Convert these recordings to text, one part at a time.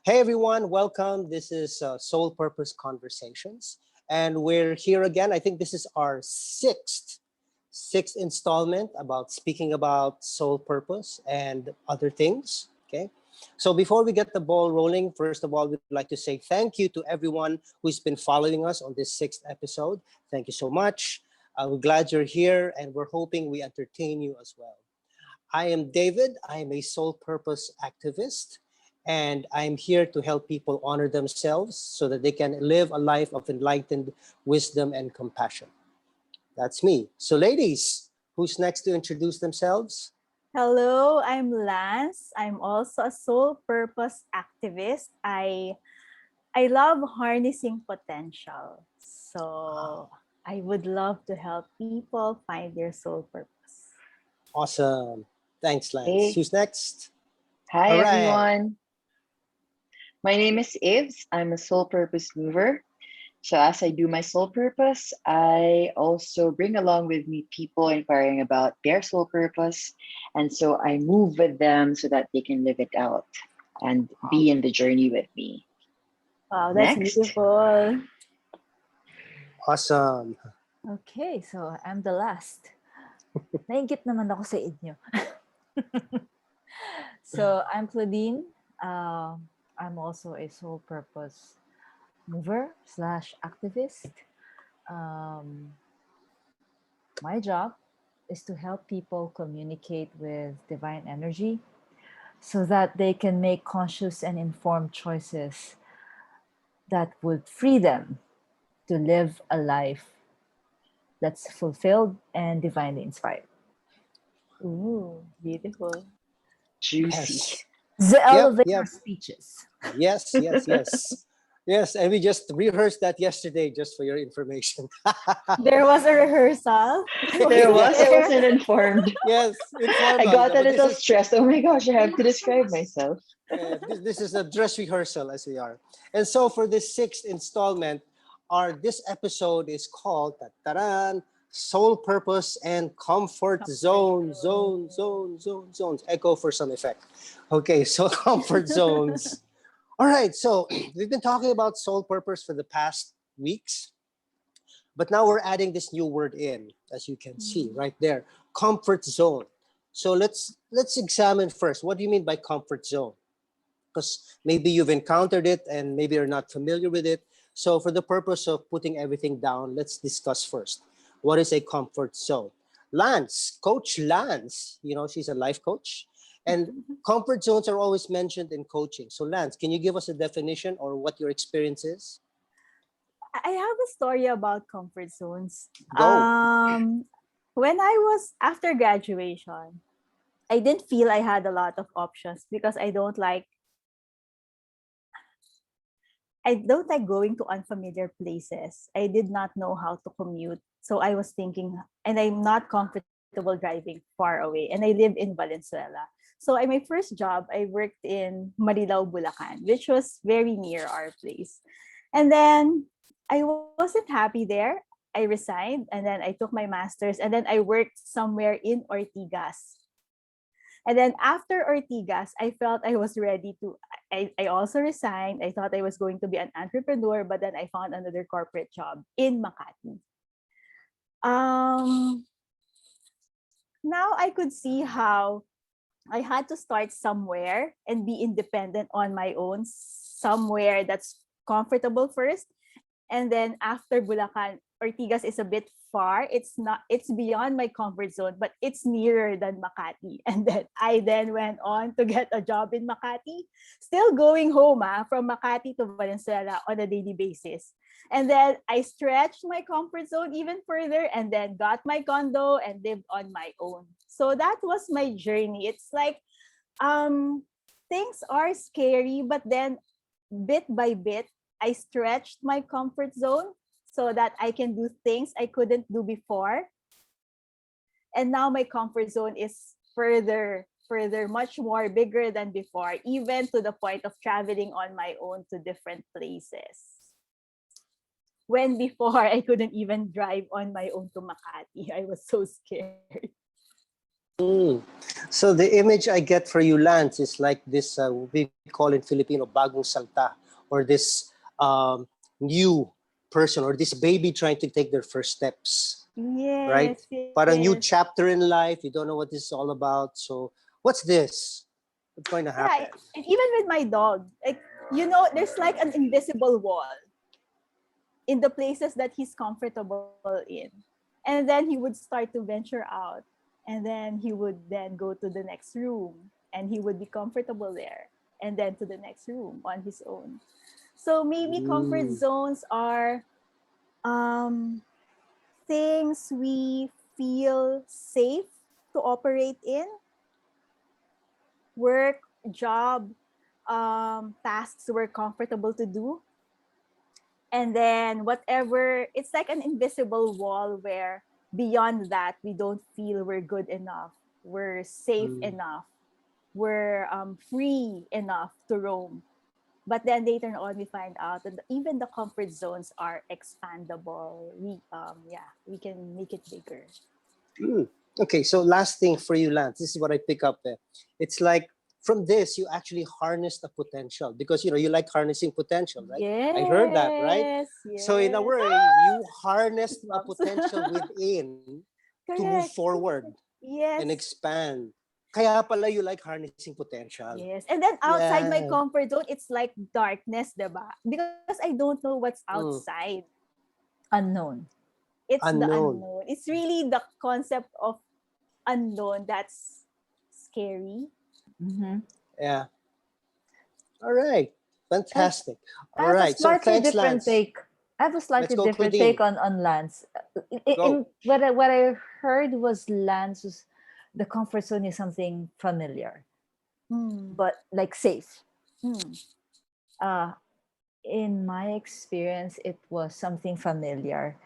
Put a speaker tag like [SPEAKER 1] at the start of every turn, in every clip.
[SPEAKER 1] Hey everyone, welcome. This is Soul Purpose Conversations, and we're here again. I think this is our sixth installment about speaking about soul purpose and other things. Okay, so before we get the ball rolling, first of all, we'd like to say thank you to everyone who's been following us on this sixth episode. Thank you so much. We're glad you're here, and we're hoping we entertain you as well. I am David. I am a soul purpose activist, and I'm here to help people honor themselves so that they can live a life of enlightened wisdom and compassion. That's me. So, ladies, who's next to introduce themselves?
[SPEAKER 2] Hello, I'm Lance. I'm also a soul purpose activist. I love harnessing potential. So
[SPEAKER 1] Wow,
[SPEAKER 2] I would love to help people find their soul purpose.
[SPEAKER 1] awesome. Thanks, Lance.
[SPEAKER 3] Hey,
[SPEAKER 1] Who's next?
[SPEAKER 3] hi
[SPEAKER 1] All right.
[SPEAKER 3] everyone. My name is Ives. I'm a soul purpose mover. So, as I do my soul purpose, I also bring along with me people inquiring about their soul purpose. And so I move with them so that they can live it out and
[SPEAKER 1] Wow,
[SPEAKER 3] be in the journey with me.
[SPEAKER 2] Wow, that's
[SPEAKER 3] Next.
[SPEAKER 2] beautiful.
[SPEAKER 1] awesome.
[SPEAKER 4] Okay, so I'm the last. Nainggit naman ako sa inyo. So I'm Claudine. I'm also a soul purpose mover slash activist. Um, my job is to help people communicate with divine energy so that they can make conscious and informed choices that would free them to live a life that's fulfilled and divinely inspired.
[SPEAKER 2] Ooh, beautiful.
[SPEAKER 3] Juicy.
[SPEAKER 1] Yes.
[SPEAKER 4] The
[SPEAKER 1] Yep,
[SPEAKER 4] elevator
[SPEAKER 1] yep.
[SPEAKER 4] speeches.
[SPEAKER 1] Yes, yes, yes. Yes, and we just rehearsed that yesterday just for your information.
[SPEAKER 2] There was a rehearsal. I
[SPEAKER 3] There
[SPEAKER 2] wasn't
[SPEAKER 3] was, I
[SPEAKER 1] Yes,
[SPEAKER 2] there.
[SPEAKER 3] wasn't informed.
[SPEAKER 1] yes,
[SPEAKER 3] I
[SPEAKER 1] informal.
[SPEAKER 3] got
[SPEAKER 1] Yeah,
[SPEAKER 3] a
[SPEAKER 1] but this
[SPEAKER 3] little
[SPEAKER 1] is
[SPEAKER 3] stressed. Oh my gosh, I have to describe myself.
[SPEAKER 1] this is a dress rehearsal as we are. And so for this sixth installment, our this episode is called Tataran, Soul Purpose and Comfort
[SPEAKER 2] Comfort
[SPEAKER 1] Zone,
[SPEAKER 2] zone.
[SPEAKER 1] zones. Echo for some effect. Okay, so comfort zones. All right, so we've been talking about soul purpose for the past weeks, but now we're adding this new word in, as you can see
[SPEAKER 2] Mhm.
[SPEAKER 1] right there, comfort zone. So let's examine first. What do you mean by comfort zone? Because maybe you've encountered it and maybe you're not familiar with it. So for the purpose of putting everything down, let's discuss first. What is a comfort zone? Lance, Coach Lance, she's a life coach. And comfort zones are always mentioned in coaching. So Lance, can you give us a definition or what your experience is?
[SPEAKER 2] I have a story about comfort zones.
[SPEAKER 1] Go.
[SPEAKER 2] When I was after graduation, I didn't feel I had a lot of options because I don't like going to unfamiliar places. I did not know how to commute. So I was thinking, and I'm not comfortable driving far away. And I live in Valenzuela. So my first job, I worked in Marilao, Bulacan, which was very near our place. And then I wasn't happy there. I resigned and then I took my master's and then I worked somewhere in Ortigas. And then after Ortigas, I felt I was ready to. I also resigned. I thought I was going to be an entrepreneur, but then I found another corporate job in Makati. Um, Now I could see how I had to start somewhere and be independent on my own, somewhere that's comfortable first. And then after Bulacan, Ortigas is a bit far. It's beyond my comfort zone, but it's nearer than Makati. And then I went on to get a job in Makati, still going home from Makati to Valenzuela on a daily basis. And then I stretched my comfort zone even further and then got my condo and lived on my own. So that was my journey. It's like um things are scary, but then bit by bit I stretched my comfort zone so that I can do things I couldn't do before. And now my comfort zone is further much more bigger than before, even to the point of traveling on my own to different places. When before I couldn't even drive on my own to Makati. I was so scared.
[SPEAKER 1] Mm. So the image I get for you, Lance, is like this, we call in Filipino, bagong salta, or this new person, or this baby trying to take their first steps, right?
[SPEAKER 2] Yes,
[SPEAKER 1] Para new
[SPEAKER 2] yes.
[SPEAKER 1] chapter in life, you don't know what this is all about. So what's this? What's going to happen?
[SPEAKER 2] Yeah, and even with my dog, like, there's like an invisible wall in the places that he's comfortable in. And then he would start to venture out. And then he would then go to the next room and he would be comfortable there. And then to the next room on his own. So maybe comfort
[SPEAKER 1] Mm.
[SPEAKER 2] zones are things we feel safe to operate in, work, job, tasks we're comfortable to do. And then whatever, it's like an invisible wall where beyond that, we don't feel we're good enough, we're safe
[SPEAKER 1] Mm.
[SPEAKER 2] enough, we're free enough to roam. But then later on, we find out that even the comfort zones are expandable. We can make it bigger.
[SPEAKER 1] Mm. Okay, so last thing for you, Lance. This is what I pick up there. It's like from this, you actually harness the potential because you like harnessing potential, right? I heard that, right?
[SPEAKER 2] Yes,
[SPEAKER 1] So in a
[SPEAKER 2] yes.
[SPEAKER 1] way, you harnessed a
[SPEAKER 2] Goosebumps.
[SPEAKER 1] potential within to move
[SPEAKER 2] Correct.
[SPEAKER 1] forward and
[SPEAKER 2] Yes.
[SPEAKER 1] expand. Kaya pala you like harnessing potential.
[SPEAKER 2] Yes. And then outside my
[SPEAKER 1] Yeah.
[SPEAKER 2] comfort zone, it's like darkness, diba? Because I don't know what's
[SPEAKER 1] Mm.
[SPEAKER 2] outside.
[SPEAKER 4] Unknown.
[SPEAKER 2] It's the
[SPEAKER 1] Unknown.
[SPEAKER 2] unknown. It's really the concept of unknown that's scary.
[SPEAKER 4] Mm-hmm.
[SPEAKER 1] Yeah. All right. Fantastic.
[SPEAKER 4] I
[SPEAKER 1] All
[SPEAKER 4] have a
[SPEAKER 1] right. So
[SPEAKER 4] slightly
[SPEAKER 1] thanks,
[SPEAKER 4] different
[SPEAKER 1] Lance.
[SPEAKER 4] take. I have a
[SPEAKER 1] Let's
[SPEAKER 4] slightly
[SPEAKER 1] go,
[SPEAKER 4] different
[SPEAKER 1] Claudine.
[SPEAKER 4] take on Lance.
[SPEAKER 1] Go.
[SPEAKER 4] What I heard was Lance's the comfort zone is something familiar,
[SPEAKER 2] Hmm.
[SPEAKER 4] but like safe.
[SPEAKER 2] Hmm.
[SPEAKER 4] Uh, in my experience, it was something familiar,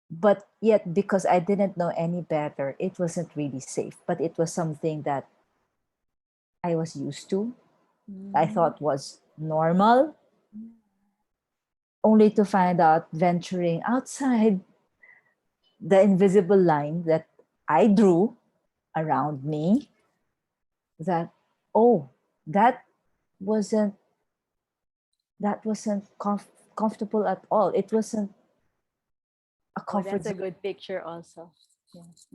[SPEAKER 4] but yet because I didn't know any better, it wasn't really safe. But it was something that I was used to. I
[SPEAKER 2] Hmm.
[SPEAKER 4] thought was normal, only to find out venturing outside the invisible line that I drew around me that oh that wasn't comfortable at all. It wasn't a
[SPEAKER 2] Oh,
[SPEAKER 4] comfort
[SPEAKER 2] that's a
[SPEAKER 4] zone.
[SPEAKER 2] good picture also. Yes.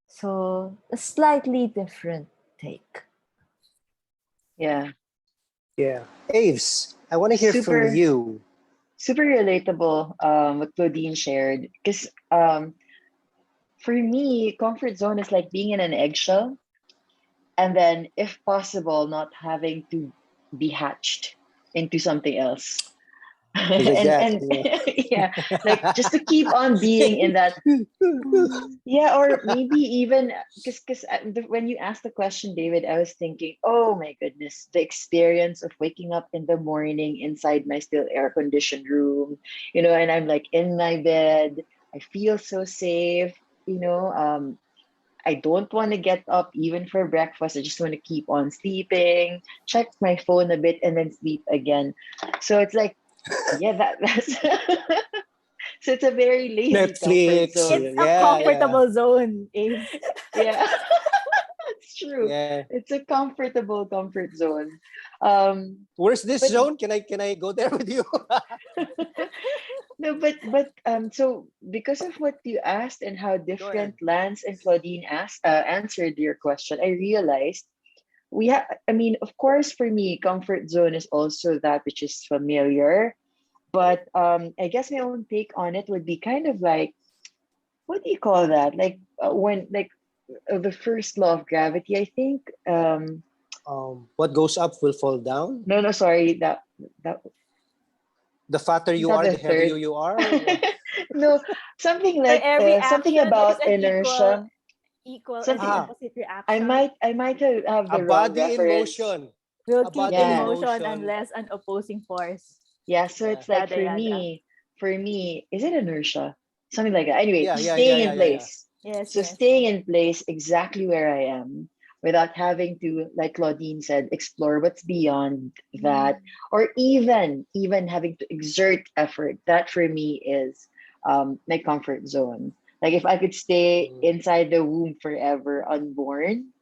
[SPEAKER 4] So a slightly different take.
[SPEAKER 3] Yeah.
[SPEAKER 1] Yeah. Aves, I want to hear from
[SPEAKER 3] Super,
[SPEAKER 1] you.
[SPEAKER 3] super relatable, what Claudine shared. Because for me, comfort zone is like being in an eggshell and then, if possible, not having to be hatched into something else.
[SPEAKER 1] Like
[SPEAKER 3] and
[SPEAKER 1] that.
[SPEAKER 3] and yeah, like just to keep on being in that. Yeah, or maybe even because when you asked the question, David, I was thinking, oh my goodness, the experience of waking up in the morning inside my still air conditioned room, and I'm like in my bed. I feel so safe, you know. I don't want to get up even for breakfast. I just want to keep on sleeping, check my phone a bit, and then sleep again. So it's like, yeah, that's so it's a very lazy comfort
[SPEAKER 1] Netflix.
[SPEAKER 2] It's
[SPEAKER 3] zone.
[SPEAKER 2] a
[SPEAKER 1] Yeah, yeah,
[SPEAKER 2] comfortable zone, Abe.
[SPEAKER 3] Yeah, it's true.
[SPEAKER 1] yeah.
[SPEAKER 3] It's a comfortable comfort zone. Um,
[SPEAKER 1] Where's this
[SPEAKER 3] but
[SPEAKER 1] zone? Can I go there with you?
[SPEAKER 3] no, but so because of what you asked and how
[SPEAKER 1] Go ahead.
[SPEAKER 3] different Lance and Claudine answered your question, I realized we have. I mean, of course, for me, comfort zone is also that which is familiar. But I guess my own take on it would be kind of like, what do you call that? Like when like the first law of gravity, I think.
[SPEAKER 1] What goes up will fall down.
[SPEAKER 3] No, no, sorry, that
[SPEAKER 1] The fatter
[SPEAKER 3] is
[SPEAKER 1] you
[SPEAKER 3] that
[SPEAKER 1] are,
[SPEAKER 3] the
[SPEAKER 1] the heavier
[SPEAKER 3] third.
[SPEAKER 1] you are.
[SPEAKER 3] No, something
[SPEAKER 2] For
[SPEAKER 3] like
[SPEAKER 2] every
[SPEAKER 3] something
[SPEAKER 2] action, there is
[SPEAKER 3] about
[SPEAKER 2] an
[SPEAKER 3] inertia.
[SPEAKER 2] equal and
[SPEAKER 3] Something
[SPEAKER 1] Ah,
[SPEAKER 2] opposite
[SPEAKER 3] I
[SPEAKER 2] reaction.
[SPEAKER 3] might I might have
[SPEAKER 1] a
[SPEAKER 3] the wrong
[SPEAKER 1] body in
[SPEAKER 3] reference.
[SPEAKER 1] motion.
[SPEAKER 2] Will
[SPEAKER 1] A
[SPEAKER 2] keep
[SPEAKER 1] body
[SPEAKER 2] in
[SPEAKER 1] in
[SPEAKER 3] Yeah,
[SPEAKER 2] motion
[SPEAKER 1] motion.
[SPEAKER 2] unless an opposing force.
[SPEAKER 3] yeah. So
[SPEAKER 1] Yeah.
[SPEAKER 3] it's like
[SPEAKER 2] Yada yada.
[SPEAKER 3] for me, is it inertia? Something like that. Anyway,
[SPEAKER 1] Yeah, yeah, yeah,
[SPEAKER 3] staying
[SPEAKER 1] yeah,
[SPEAKER 3] in
[SPEAKER 1] yeah, yeah.
[SPEAKER 3] place.
[SPEAKER 2] Yes,
[SPEAKER 3] So
[SPEAKER 2] yes.
[SPEAKER 3] staying in place exactly where I am without having to, like Claudine said, explore what's beyond that, or even having to exert effort. That for me is my comfort zone. Like if I could stay
[SPEAKER 1] Mm.
[SPEAKER 3] inside the womb forever unborn,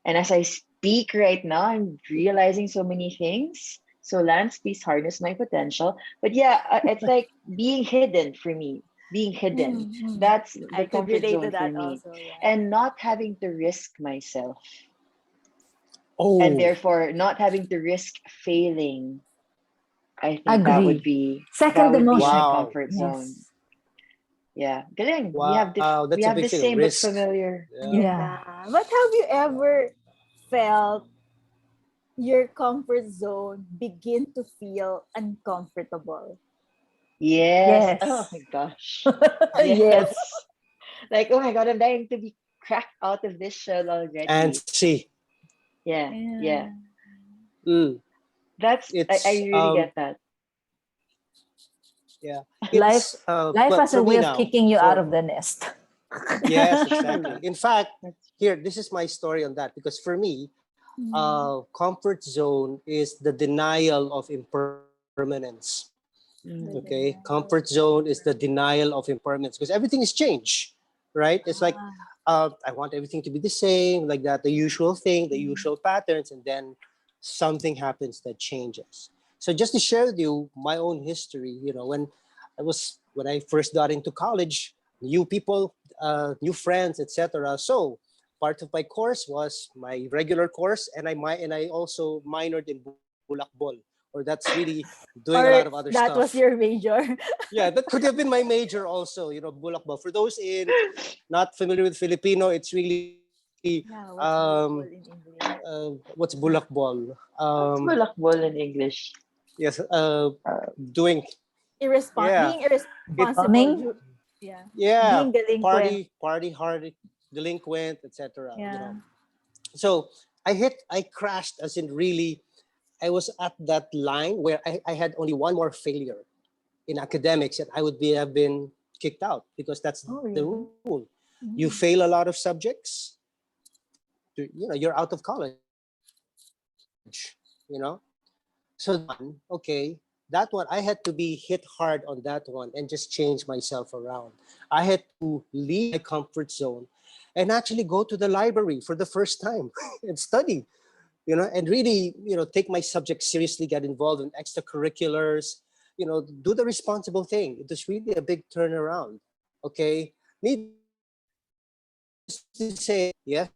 [SPEAKER 3] and as I speak right now, I'm realizing so many things. So Lance, please harness my potential. But yeah, it's like being hidden for me. Being hidden.
[SPEAKER 2] Mm.
[SPEAKER 3] That's
[SPEAKER 2] I
[SPEAKER 3] the
[SPEAKER 2] could
[SPEAKER 3] comfort
[SPEAKER 2] relate to
[SPEAKER 3] zone for
[SPEAKER 2] that
[SPEAKER 3] me.
[SPEAKER 2] also. Yeah.
[SPEAKER 3] And not having to risk myself. And
[SPEAKER 1] Oh,
[SPEAKER 3] therefore not having to risk failing. I think
[SPEAKER 4] Agree.
[SPEAKER 3] that
[SPEAKER 4] Second the
[SPEAKER 3] would be my
[SPEAKER 4] motion.
[SPEAKER 1] wow.
[SPEAKER 3] comfort zone.
[SPEAKER 4] Yes.
[SPEAKER 3] Yeah. Galing.
[SPEAKER 1] Wow,
[SPEAKER 3] We
[SPEAKER 1] that's a
[SPEAKER 3] have
[SPEAKER 1] big
[SPEAKER 3] the
[SPEAKER 1] thing.
[SPEAKER 3] same but
[SPEAKER 1] Risk.
[SPEAKER 3] familiar.
[SPEAKER 1] Yeah.
[SPEAKER 3] Mm.
[SPEAKER 4] Yeah.
[SPEAKER 2] Yeah. But have you ever felt your comfort zone begin to feel uncomfortable?
[SPEAKER 3] Yes. Oh
[SPEAKER 4] Yes.
[SPEAKER 3] my gosh.
[SPEAKER 4] Yes.
[SPEAKER 3] Yes. Like, oh my God, I'm dying to be cracked out of this shell
[SPEAKER 1] And
[SPEAKER 3] already.
[SPEAKER 1] see,
[SPEAKER 3] Yeah, yeah.
[SPEAKER 2] Yeah.
[SPEAKER 1] mm,
[SPEAKER 3] I
[SPEAKER 1] it's
[SPEAKER 3] really get that.
[SPEAKER 1] yeah,
[SPEAKER 4] Life
[SPEAKER 1] it's
[SPEAKER 4] life
[SPEAKER 1] well
[SPEAKER 4] has a
[SPEAKER 1] for me
[SPEAKER 4] way of
[SPEAKER 1] now.
[SPEAKER 4] kicking you out
[SPEAKER 1] So
[SPEAKER 4] of the nest.
[SPEAKER 1] yes, exactly.
[SPEAKER 3] True.
[SPEAKER 1] In fact,
[SPEAKER 3] That's
[SPEAKER 1] here this is my story on that because for me,
[SPEAKER 2] Mm.
[SPEAKER 1] comfort zone is the denial of impermanence.
[SPEAKER 2] The
[SPEAKER 3] mm,
[SPEAKER 1] Okay,
[SPEAKER 2] denial of
[SPEAKER 1] comfort zone is the denial of impermanence because everything is change, right? It's like
[SPEAKER 2] ah.
[SPEAKER 1] I want everything to be the same, like that, the usual thing, the
[SPEAKER 2] Mm.
[SPEAKER 1] usual patterns, and then something happens that changes. So just to share with you my own history, when I first got into college, new people, new friends, etc. So part of my course was my regular course, and I also minored in bulakbol, or that's really doing a
[SPEAKER 2] Or
[SPEAKER 1] lot of other
[SPEAKER 2] that was
[SPEAKER 1] stuff.
[SPEAKER 2] your major.
[SPEAKER 1] Yeah, that could have been my major also, bulakbol. For those in not familiar with Filipino, it's really
[SPEAKER 2] Yeah, what's bulakbol in English?
[SPEAKER 1] what's bulakbol?
[SPEAKER 3] What's bulakbol in English?
[SPEAKER 1] Yes,
[SPEAKER 3] Uh,
[SPEAKER 1] doing yeah,
[SPEAKER 2] Being
[SPEAKER 1] it
[SPEAKER 2] irresponsible.
[SPEAKER 4] Becoming
[SPEAKER 2] Yeah.
[SPEAKER 1] yeah,
[SPEAKER 2] Being delinquent.
[SPEAKER 1] party hard, delinquent, etc.
[SPEAKER 2] Yeah.
[SPEAKER 1] So I crashed, as in really, I was at that line where I had only one more failure in academics, and I would have been kicked out because that's
[SPEAKER 2] Oh,
[SPEAKER 1] the
[SPEAKER 2] really?
[SPEAKER 1] rule. You
[SPEAKER 2] Mm.
[SPEAKER 1] fail a lot of subjects, you're out of college. You know, so okay, that one I had to be hit hard on that one and just change myself around. I had to leave my comfort zone and actually go to the library for the first time and study, and really, take my subject seriously, get involved in extracurriculars, do the responsible thing. It was really a big turnaround. Okay. Needless to say, yes,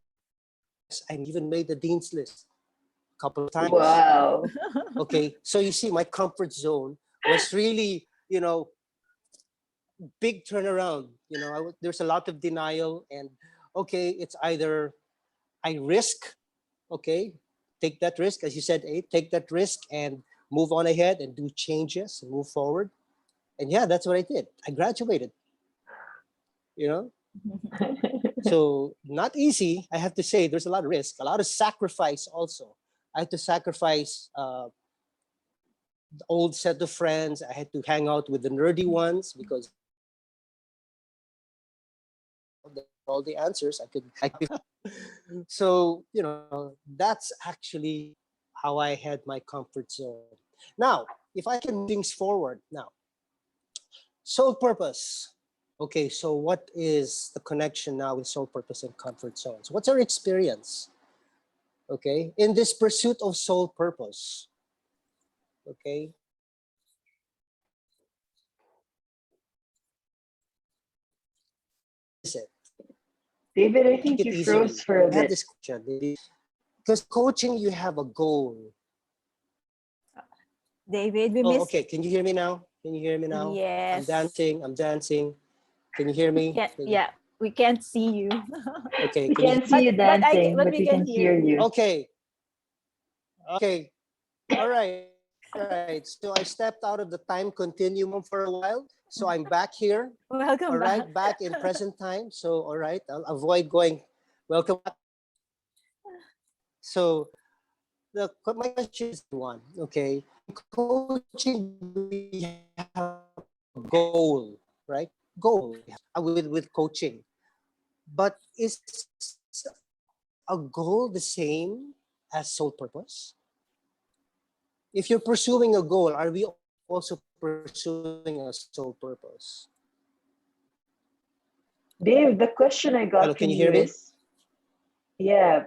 [SPEAKER 1] I even made the dean's list a couple of times.
[SPEAKER 3] wow.
[SPEAKER 1] Okay. So you see, my comfort zone was really, big turnaround. There's a lot of denial, and okay, it's either I risk, okay, take that risk, as you said, take that risk and move on ahead and do changes and move forward. And yeah, that's what I did. I graduated, you know. So not easy, I have to say. There's a lot of risk, a lot of sacrifice also. I had to sacrifice the old set of friends. I had to hang out with the nerdy ones because all the answers I could. So that's actually how I had my comfort zone. Now, if I can move things forward now, sole purpose. Okay, so what is the connection now with sole purpose and comfort zones? What's our experience? Okay, in this pursuit of sole purpose. Okay, is it?
[SPEAKER 3] David, I
[SPEAKER 1] Take
[SPEAKER 3] think
[SPEAKER 1] it
[SPEAKER 3] you
[SPEAKER 1] easy on
[SPEAKER 3] froze
[SPEAKER 1] me.
[SPEAKER 3] for a
[SPEAKER 1] I have
[SPEAKER 3] bit.
[SPEAKER 1] this question because coaching you have a goal.
[SPEAKER 2] David, we
[SPEAKER 1] Oh,
[SPEAKER 2] miss.
[SPEAKER 1] okay. Can you hear me now? Can you hear me now? I'm
[SPEAKER 2] Yes.
[SPEAKER 1] dancing. I'm dancing. Can you hear me?
[SPEAKER 2] Yeah, yeah. We can't see you.
[SPEAKER 1] Okay.
[SPEAKER 3] We
[SPEAKER 1] Can you?
[SPEAKER 3] can't see you dancing,
[SPEAKER 2] But
[SPEAKER 3] but
[SPEAKER 2] we
[SPEAKER 3] we
[SPEAKER 2] can
[SPEAKER 3] can
[SPEAKER 2] hear
[SPEAKER 3] hear
[SPEAKER 2] you.
[SPEAKER 3] you.
[SPEAKER 1] Okay. Okay. All right. So I stepped out of the time continuum for a while. So I'm back here. All
[SPEAKER 2] Welcome
[SPEAKER 1] right.
[SPEAKER 2] back.
[SPEAKER 1] Back in present time. So, all right. I'll avoid going. Welcome back. So my question is one. Okay. In coaching, we have a goal, right? Goal with coaching. But is a goal the same as sole purpose? If you're pursuing a goal, are we also pursuing a sole purpose?
[SPEAKER 3] Dave, the question I
[SPEAKER 1] Hello,
[SPEAKER 3] got
[SPEAKER 1] can
[SPEAKER 3] from
[SPEAKER 1] you
[SPEAKER 3] you
[SPEAKER 1] hear me?
[SPEAKER 3] is, yeah,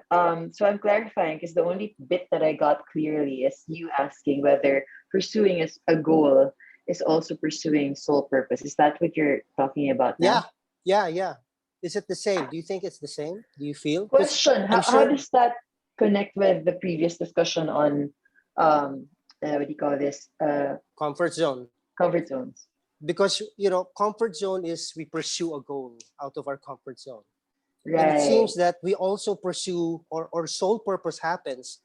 [SPEAKER 3] so I'm clarifying because the only bit that I got clearly is you asking whether pursuing a goal is also pursuing soul purpose. Is that what you're talking about
[SPEAKER 1] Yeah,
[SPEAKER 3] now?
[SPEAKER 1] yeah. Is it the same? Do you think it's the same? Do you feel? Because
[SPEAKER 3] Question,
[SPEAKER 1] I'm
[SPEAKER 3] how
[SPEAKER 1] sure
[SPEAKER 3] does that connect with the previous discussion on what do you call this?
[SPEAKER 1] comfort zone.
[SPEAKER 3] Comfort zones.
[SPEAKER 1] Because comfort zone is we pursue a goal out of our comfort zone. And it
[SPEAKER 3] Right.
[SPEAKER 1] seems that we also pursue or soul purpose happens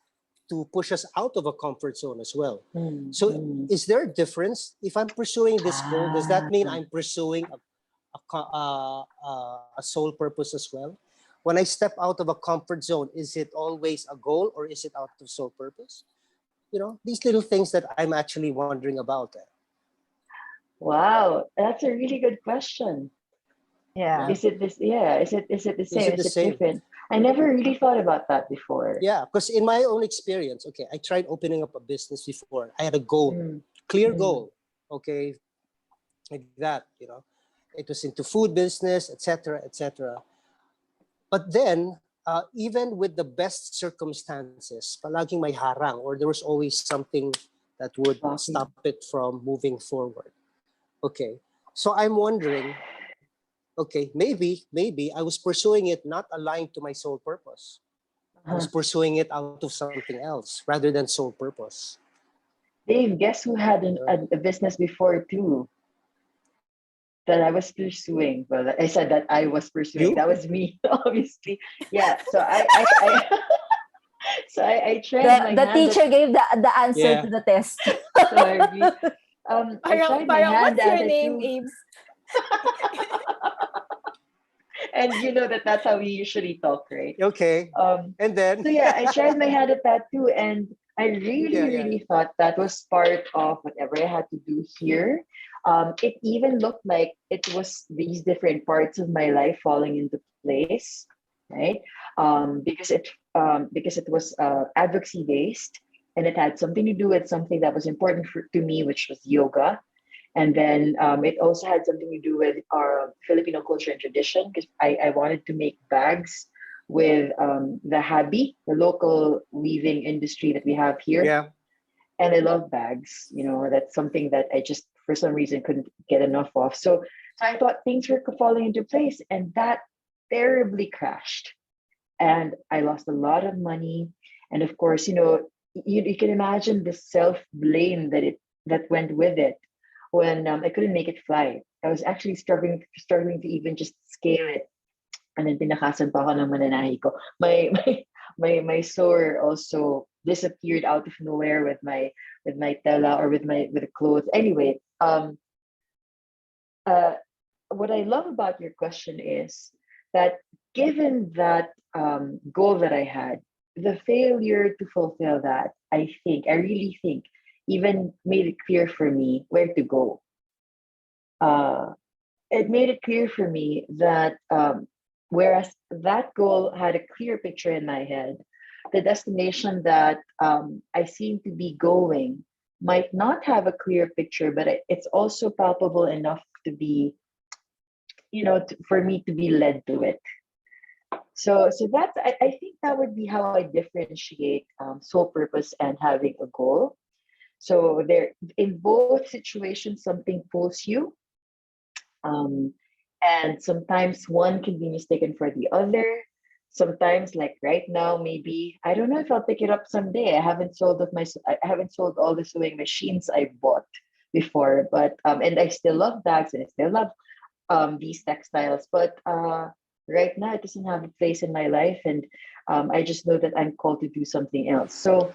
[SPEAKER 1] to push us out of a comfort zone as well. So is there a difference? If I'm pursuing this goal, does that mean
[SPEAKER 3] Ah,
[SPEAKER 1] I'm pursuing a soul purpose as well? When I step out of a comfort zone, is it always a goal or is it out of soul purpose? These little things that I'm actually wondering about.
[SPEAKER 3] wow, that's a really good question.
[SPEAKER 1] Yeah.
[SPEAKER 4] Yeah.
[SPEAKER 3] Is it this? Yeah, is it the
[SPEAKER 1] Is
[SPEAKER 3] same?
[SPEAKER 1] it
[SPEAKER 3] Is
[SPEAKER 1] the
[SPEAKER 3] it
[SPEAKER 1] same?
[SPEAKER 3] different? I never really thought about that before.
[SPEAKER 1] Yeah, because in my own experience, okay, I tried opening up a business before. I had a goal,
[SPEAKER 3] Mm,
[SPEAKER 1] clear
[SPEAKER 3] mm.
[SPEAKER 1] goal, okay, like that. It was into food business, etc., etc. But then, even with the best circumstances, palaging may harang, or there was always something that would
[SPEAKER 3] Blocking.
[SPEAKER 1] stop it from moving forward. Okay, so I'm wondering, okay, maybe I was pursuing it not aligned to my sole purpose. I was
[SPEAKER 3] Uh-huh.
[SPEAKER 1] pursuing it out of something else rather than sole purpose.
[SPEAKER 3] Dave, guess who had
[SPEAKER 1] Uh,
[SPEAKER 3] a business before too that I was pursuing? Well, I said that I was pursuing.
[SPEAKER 1] you?
[SPEAKER 3] That was me, obviously. Yeah. So I I tried my
[SPEAKER 4] The
[SPEAKER 3] hand at.
[SPEAKER 4] teacher gave the answer
[SPEAKER 1] Yeah.
[SPEAKER 4] to the test.
[SPEAKER 3] Sorry. I
[SPEAKER 2] Parang,
[SPEAKER 3] tried my
[SPEAKER 2] parang,
[SPEAKER 3] hand
[SPEAKER 2] what's
[SPEAKER 3] at
[SPEAKER 2] your
[SPEAKER 3] it
[SPEAKER 2] name,
[SPEAKER 3] too.
[SPEAKER 2] Ames?
[SPEAKER 3] And you know that that's how we usually talk, right?
[SPEAKER 1] Okay.
[SPEAKER 3] Um,
[SPEAKER 1] And then,
[SPEAKER 3] so yeah, I tried my hand at that too, and I
[SPEAKER 1] yeah,
[SPEAKER 3] really,
[SPEAKER 1] yeah, yeah.
[SPEAKER 3] really thought that was part of whatever I had to do here. It even looked like it was these different parts of my life falling into place, right? Because it was advocacy based, and it had something to do with something that was important to me, which was yoga. And then it also had something to do with our Filipino culture and tradition because I wanted to make bags with the Habi, the local weaving industry that we have here.
[SPEAKER 1] Yeah.
[SPEAKER 3] And I love bags. That's something that I just, for some reason, couldn't get enough of. So I thought things were falling into place, and that terribly crashed. And I lost a lot of money. And of course, you can imagine the self blame that went with it when I couldn't make it fly. I was actually struggling to even just scale it. And then tinakasan pa ako ng mananahi ko. My sewer also disappeared out of nowhere with my tela or with the clothes. Anyway, uh, what I love about your question is that given that goal that I had, the failure to fulfill that, I really think, even made it clear for me where to go. Uh, it made it clear for me that whereas that goal had a clear picture in my head, the destination that I seem to be going might not have a clear picture, but it's also palpable enough to be, for me to be led to it. So that's I think that would be how I differentiate sole purpose and having a goal. So there, in both situations, something pulls you, um, and sometimes one can be mistaken for the other. Sometimes, like right now, maybe I don't know if I'll pick it up someday. I haven't sold all the sewing machines I bought before, but and I still love bags and I still love these textiles, but right now it doesn't have a place in my life, and I just know that I'm called to do something else. So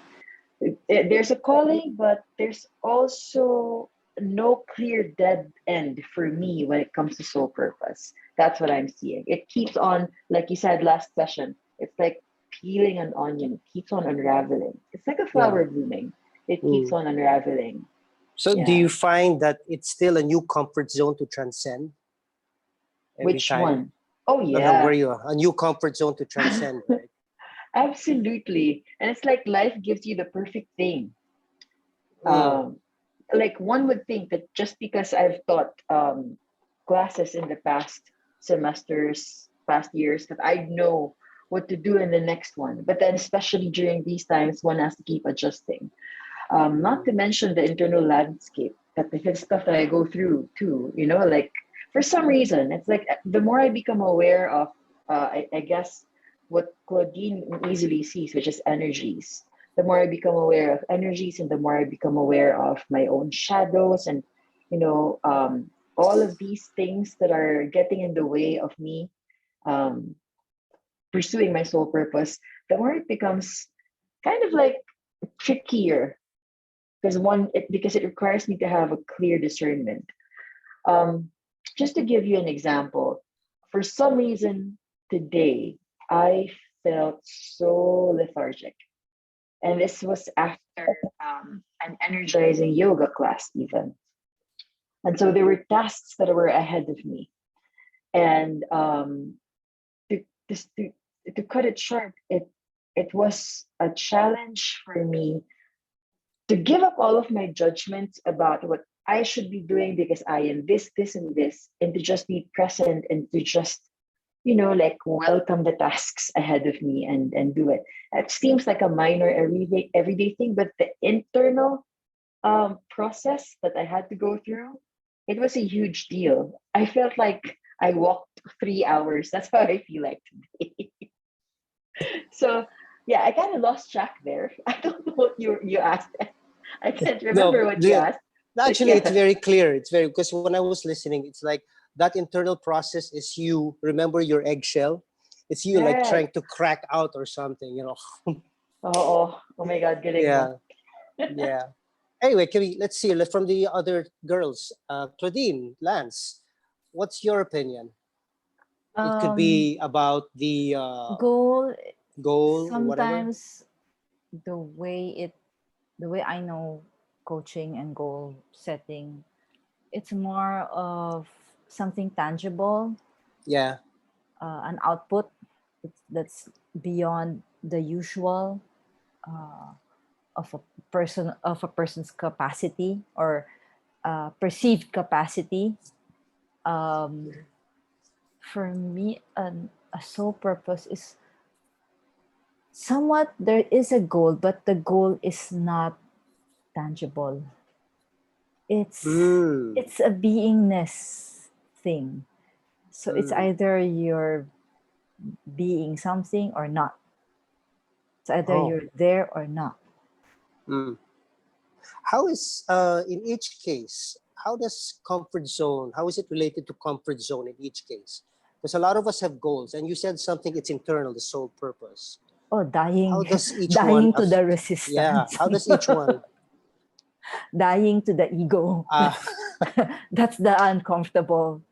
[SPEAKER 3] there's a calling, but there's also no clear dead end for me when it comes to soul purpose. That's what I'm seeing. It keeps on, like you said last session, it's like peeling an onion, it keeps on unraveling. It's like a
[SPEAKER 1] Yeah.
[SPEAKER 3] flower blooming, it keeps
[SPEAKER 1] Mm.
[SPEAKER 3] on unraveling.
[SPEAKER 1] So do
[SPEAKER 3] Yeah.
[SPEAKER 1] you find that it's still a new comfort zone to transcend every
[SPEAKER 3] Which
[SPEAKER 1] time?
[SPEAKER 3] one? Oh,
[SPEAKER 1] No, no, where
[SPEAKER 3] yeah.
[SPEAKER 1] you are, a new comfort zone to transcend, right?
[SPEAKER 3] Absolutely. And it's like life gives you the perfect thing.
[SPEAKER 1] Mm.
[SPEAKER 3] Um, like one would think that just because I've taught classes in the past, semesters, past years, that I know what to do in the next one. But then, especially during these times, one has to keep adjusting. Not to mention the internal landscape, that the stuff that I go through too. Like for some reason, it's like the more I become aware of, I guess what Claudine easily sees, which is energies. The more I become aware of energies, and the more I become aware of my own shadows, and you know, um, all of these things that are getting in the way of me um, pursuing my soul purpose, the more it becomes kind of like trickier, because it requires me to have a clear discernment. Um, just to give you an example, for some reason today I felt so lethargic, and this was after an energizing yoga class, even. And so there were tasks that were ahead of me, and to, just to cut it short, it was a challenge for me to give up all of my judgments about what I should be doing because I am this, and this, and to just be present, and to just, like welcome the tasks ahead of me, and do it. It seems like a minor everyday thing, but the internal process that I had to go through, it was a huge deal. I felt like I walked 3 hours. That's how I feel like today. So yeah, I kind of lost track there. I don't know what you asked. I can't remember
[SPEAKER 1] No,
[SPEAKER 3] what you asked. But
[SPEAKER 1] actually, it's
[SPEAKER 3] yeah,
[SPEAKER 1] very clear. It's very, because when I was listening, it's like that internal process is you remember your eggshell. It's you like
[SPEAKER 3] right.
[SPEAKER 1] trying to crack out or something,
[SPEAKER 3] Oh my God, galing mo.
[SPEAKER 1] Yeah, yeah. Anyway, let's see from the other girls. Claudine, Lance, what's your opinion? It could
[SPEAKER 4] Um,
[SPEAKER 1] be about the
[SPEAKER 4] goal
[SPEAKER 1] goal or whatever.
[SPEAKER 4] sometimes the way it the way I know coaching and goal setting, it's more of something tangible,
[SPEAKER 1] Yeah.
[SPEAKER 4] an output that's beyond the usual uh, of a person's capacity or perceived capacity. Um, for me, a sole purpose is somewhat there is a goal, but the goal is not tangible. It's
[SPEAKER 1] Mm,
[SPEAKER 4] it's a beingness thing. So it's
[SPEAKER 1] mm.
[SPEAKER 4] either you're being something or not. It's either
[SPEAKER 1] Oh.
[SPEAKER 4] you're there or not.
[SPEAKER 1] Mm. How is in each case? How does comfort zone? How is it related to comfort zone in each case? Because a lot of us have goals, and you said something. It's internal, the sole purpose.
[SPEAKER 4] Oh,
[SPEAKER 1] How
[SPEAKER 4] dying,
[SPEAKER 1] does each one?
[SPEAKER 4] dying to the
[SPEAKER 1] Yeah.
[SPEAKER 4] resistance,
[SPEAKER 1] How does each one?
[SPEAKER 4] dying to the ego.
[SPEAKER 1] Uh,
[SPEAKER 4] That's the uncomfortable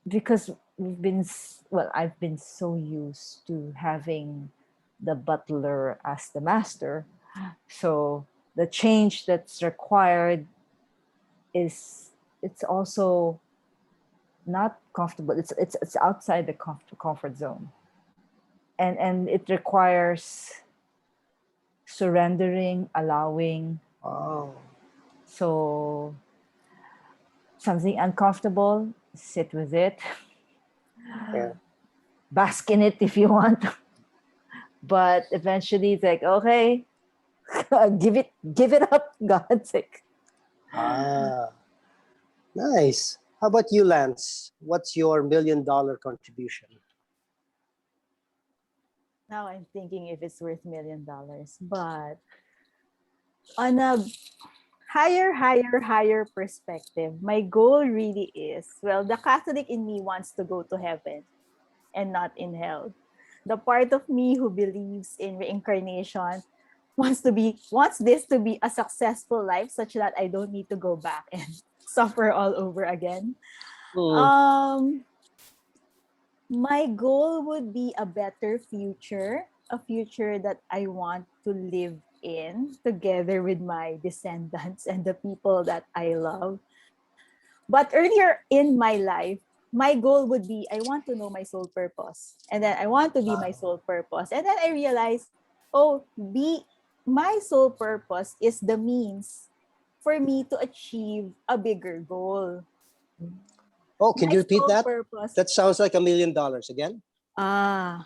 [SPEAKER 4] because I've been so used to having the butler as the master. So the change that's required is it's also not comfortable. It's outside the comfort zone, and it requires surrendering, allowing.
[SPEAKER 1] oh.
[SPEAKER 4] So something uncomfortable, sit with it,
[SPEAKER 1] Yeah.
[SPEAKER 4] bask in it if you want. But eventually, it's like, okay, give it up, God's sake.
[SPEAKER 1] Ah. Nice. How about you, Lance? What's your $1 million contribution?
[SPEAKER 2] Now I'm thinking if it's worth $1 million. But on a higher perspective, my goal really is, well, the Catholic in me wants to go to heaven and not in hell. The part of me who believes in reincarnation wants this to be a successful life such that I don't need to go back and suffer all over again.
[SPEAKER 1] Hmm.
[SPEAKER 2] Um my goal would be a better future, a future that I want to live in together with my descendants and the people that I love. But earlier in my life, my goal would be I want to know my soul purpose. And then I want to be my soul purpose. And then I realized, oh, my soul purpose is the means for me to achieve a bigger goal.
[SPEAKER 1] Oh, can
[SPEAKER 2] My
[SPEAKER 1] you repeat
[SPEAKER 2] sole
[SPEAKER 1] that?
[SPEAKER 2] purpose.
[SPEAKER 1] That sounds like $1 million again.
[SPEAKER 2] Ah,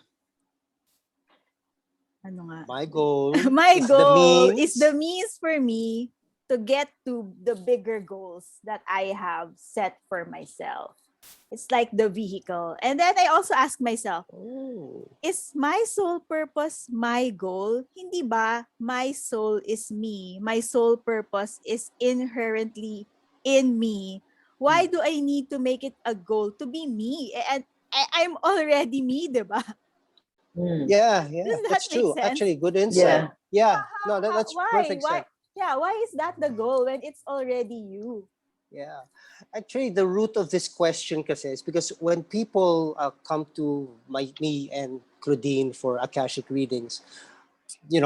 [SPEAKER 2] ano nga?
[SPEAKER 1] My goal
[SPEAKER 2] My
[SPEAKER 1] is the
[SPEAKER 2] goal
[SPEAKER 1] means.
[SPEAKER 2] is the means for me to get to the bigger goals that I have set for myself. It's like the vehicle. And then I also ask myself,
[SPEAKER 1] Oh.
[SPEAKER 2] is my sole purpose my goal? Hindi ba my soul is me? My sole purpose is inherently in me. Why do I need to make it a goal to be me? And I'm already me, diba?
[SPEAKER 3] Mm.
[SPEAKER 1] Yeah,
[SPEAKER 2] Does that
[SPEAKER 1] that's
[SPEAKER 2] make
[SPEAKER 1] true.
[SPEAKER 2] sense?
[SPEAKER 1] Actually, good insight. Yeah, no,
[SPEAKER 2] How,
[SPEAKER 1] that's
[SPEAKER 2] why?
[SPEAKER 1] perfect
[SPEAKER 2] Why?
[SPEAKER 1] sense.
[SPEAKER 2] Yeah, why is that the goal when it's already you?
[SPEAKER 1] Yeah, actually, the root of this question, kasi, is because when people come to me and Claudine for Akashic readings, 1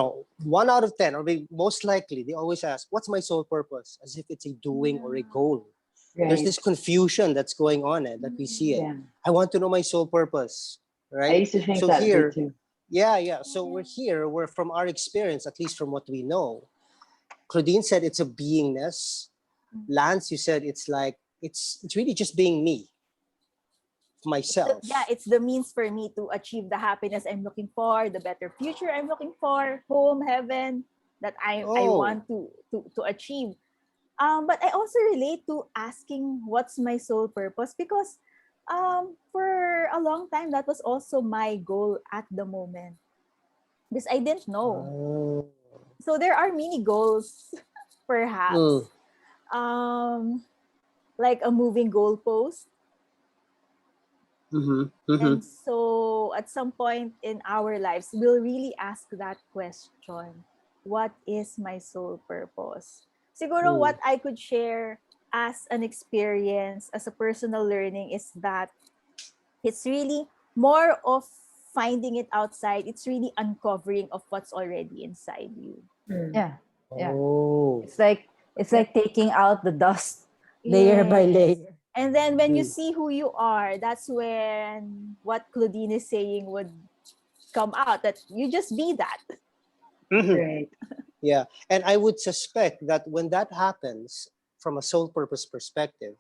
[SPEAKER 1] out of 10, or maybe most likely, they always ask, "What's my sole purpose?" As if it's a doing or a goal. There's
[SPEAKER 3] Right.
[SPEAKER 1] this confusion that's going on, that we see it.
[SPEAKER 3] Yeah.
[SPEAKER 1] I want to know my sole purpose,
[SPEAKER 3] I
[SPEAKER 1] right?
[SPEAKER 3] used to think
[SPEAKER 1] So
[SPEAKER 3] that way
[SPEAKER 1] here,
[SPEAKER 3] too.
[SPEAKER 1] yeah. So we're here. We're from our experience, at least from what we know. Claudine said it's a beingness. Lance, you said it's like it's really just being me, myself.
[SPEAKER 2] Yeah, it's the means for me to achieve the happiness I'm looking for, the better future I'm looking for, home, heaven that I
[SPEAKER 1] Oh,
[SPEAKER 2] want to achieve. But I also relate to asking what's my sole purpose because for a long time that was also my goal at the moment. Because I didn't know.
[SPEAKER 1] oh.
[SPEAKER 2] So there are mini goals, perhaps.
[SPEAKER 1] Mm.
[SPEAKER 2] Like a moving goalpost.
[SPEAKER 1] Mm-hmm. Mm-hmm.
[SPEAKER 2] And so at some point in our lives, we'll really ask that question. What is my sole purpose? Siguro
[SPEAKER 1] Mm.
[SPEAKER 2] what I could share as an experience, as a personal learning is that it's really more of finding it outside. It's really uncovering of what's already inside you.
[SPEAKER 3] Mm.
[SPEAKER 4] Yeah. Yeah.
[SPEAKER 1] Oh.
[SPEAKER 4] It's like taking out the dust layer by
[SPEAKER 2] Yes.
[SPEAKER 4] layer.
[SPEAKER 2] And then when you
[SPEAKER 1] Mm.
[SPEAKER 2] see who you are, that's when what Claudine is saying would come out, that you just be that.
[SPEAKER 1] Mhm.
[SPEAKER 3] Right.
[SPEAKER 1] Yeah, and I would suspect that when that happens, from a sole purpose perspective,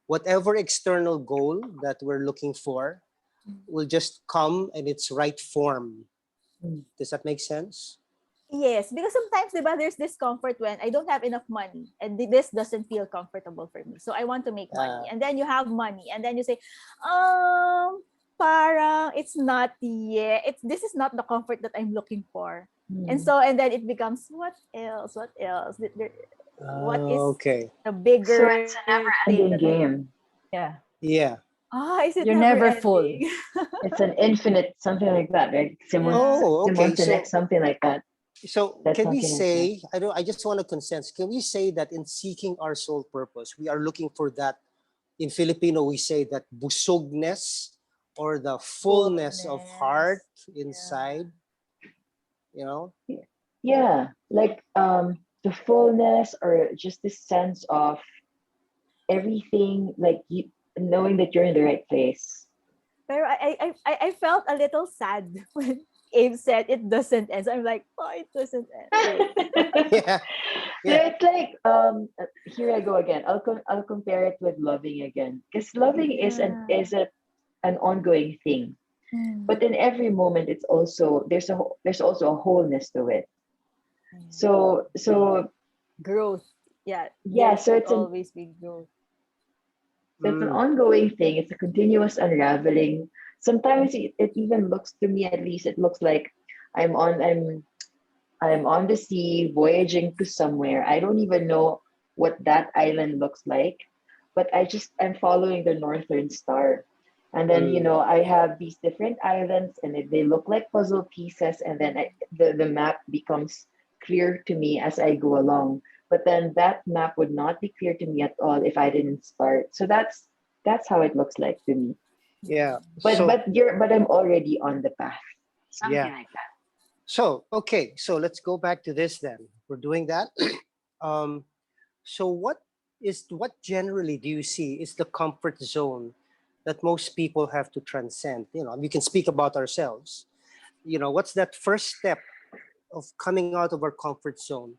[SPEAKER 1] whatever external goal that we're looking for will just come in its right form.
[SPEAKER 3] Mm.
[SPEAKER 1] Does that make sense?
[SPEAKER 2] Yes, because sometimes, diba, there's discomfort when I don't have enough money and this doesn't feel comfortable for me. So I want to make money. And then you have money and then you say, parang it's not yet. This is not the comfort that I'm looking for. And
[SPEAKER 3] Mm.
[SPEAKER 2] so, and then it becomes, what else? What else? What is
[SPEAKER 1] Okay.
[SPEAKER 2] the
[SPEAKER 3] So
[SPEAKER 2] bigger
[SPEAKER 3] it's a never
[SPEAKER 2] thing
[SPEAKER 3] ending
[SPEAKER 2] that I...
[SPEAKER 3] game.
[SPEAKER 4] Yeah.
[SPEAKER 1] Yeah.
[SPEAKER 2] Is it
[SPEAKER 4] You're
[SPEAKER 2] never
[SPEAKER 4] never full.
[SPEAKER 2] ending?
[SPEAKER 3] It's an infinite something like that, right? Simon
[SPEAKER 2] Yeah.
[SPEAKER 1] Oh, okay.
[SPEAKER 3] Simon Sinek, something like that.
[SPEAKER 1] So
[SPEAKER 3] That's
[SPEAKER 1] can we
[SPEAKER 3] something like that.
[SPEAKER 1] say, I just want to consent, can we say that in seeking our soul purpose, we are looking for that, in Filipino, we say that busogness, or the fullness of heart inside, you know?
[SPEAKER 3] Yeah, like the fullness or just this sense of everything, like you knowing that you're in the right place.
[SPEAKER 2] Pero I felt a little sad when Abe said it doesn't end. So I'm like, it doesn't end. Wait.
[SPEAKER 1] Yeah.
[SPEAKER 3] So
[SPEAKER 1] Yeah.
[SPEAKER 3] it's like here I go again. I'll compare it with loving again, because loving is an ongoing thing. But in every moment, it's also there's also a wholeness to it. So
[SPEAKER 2] Growth. Yeah.
[SPEAKER 3] yeah,
[SPEAKER 2] There
[SPEAKER 3] so
[SPEAKER 2] should always be growth.
[SPEAKER 3] it's an
[SPEAKER 1] Mm.
[SPEAKER 3] ongoing thing. It's a continuous unraveling. Sometimes it even looks, to me at least, it looks like I'm on I'm I'm on the sea voyaging to somewhere. I don't even know what that island looks like, but I'm following the northern star. And then,
[SPEAKER 1] Mm.
[SPEAKER 3] I have these different islands and they look like puzzle pieces. And then the map becomes clear to me as I go along. But then that map would not be clear to me at all if I didn't start. So that's how it looks like to me.
[SPEAKER 1] Yeah.
[SPEAKER 3] But
[SPEAKER 1] So,
[SPEAKER 3] I'm already on the path. Something
[SPEAKER 1] yeah.
[SPEAKER 3] like that.
[SPEAKER 1] So, okay. So let's go back to this then. We're doing that. um, so what generally do you see is the comfort zone that most people have to transcend? We can speak about ourselves. What's that first step of coming out of our comfort zone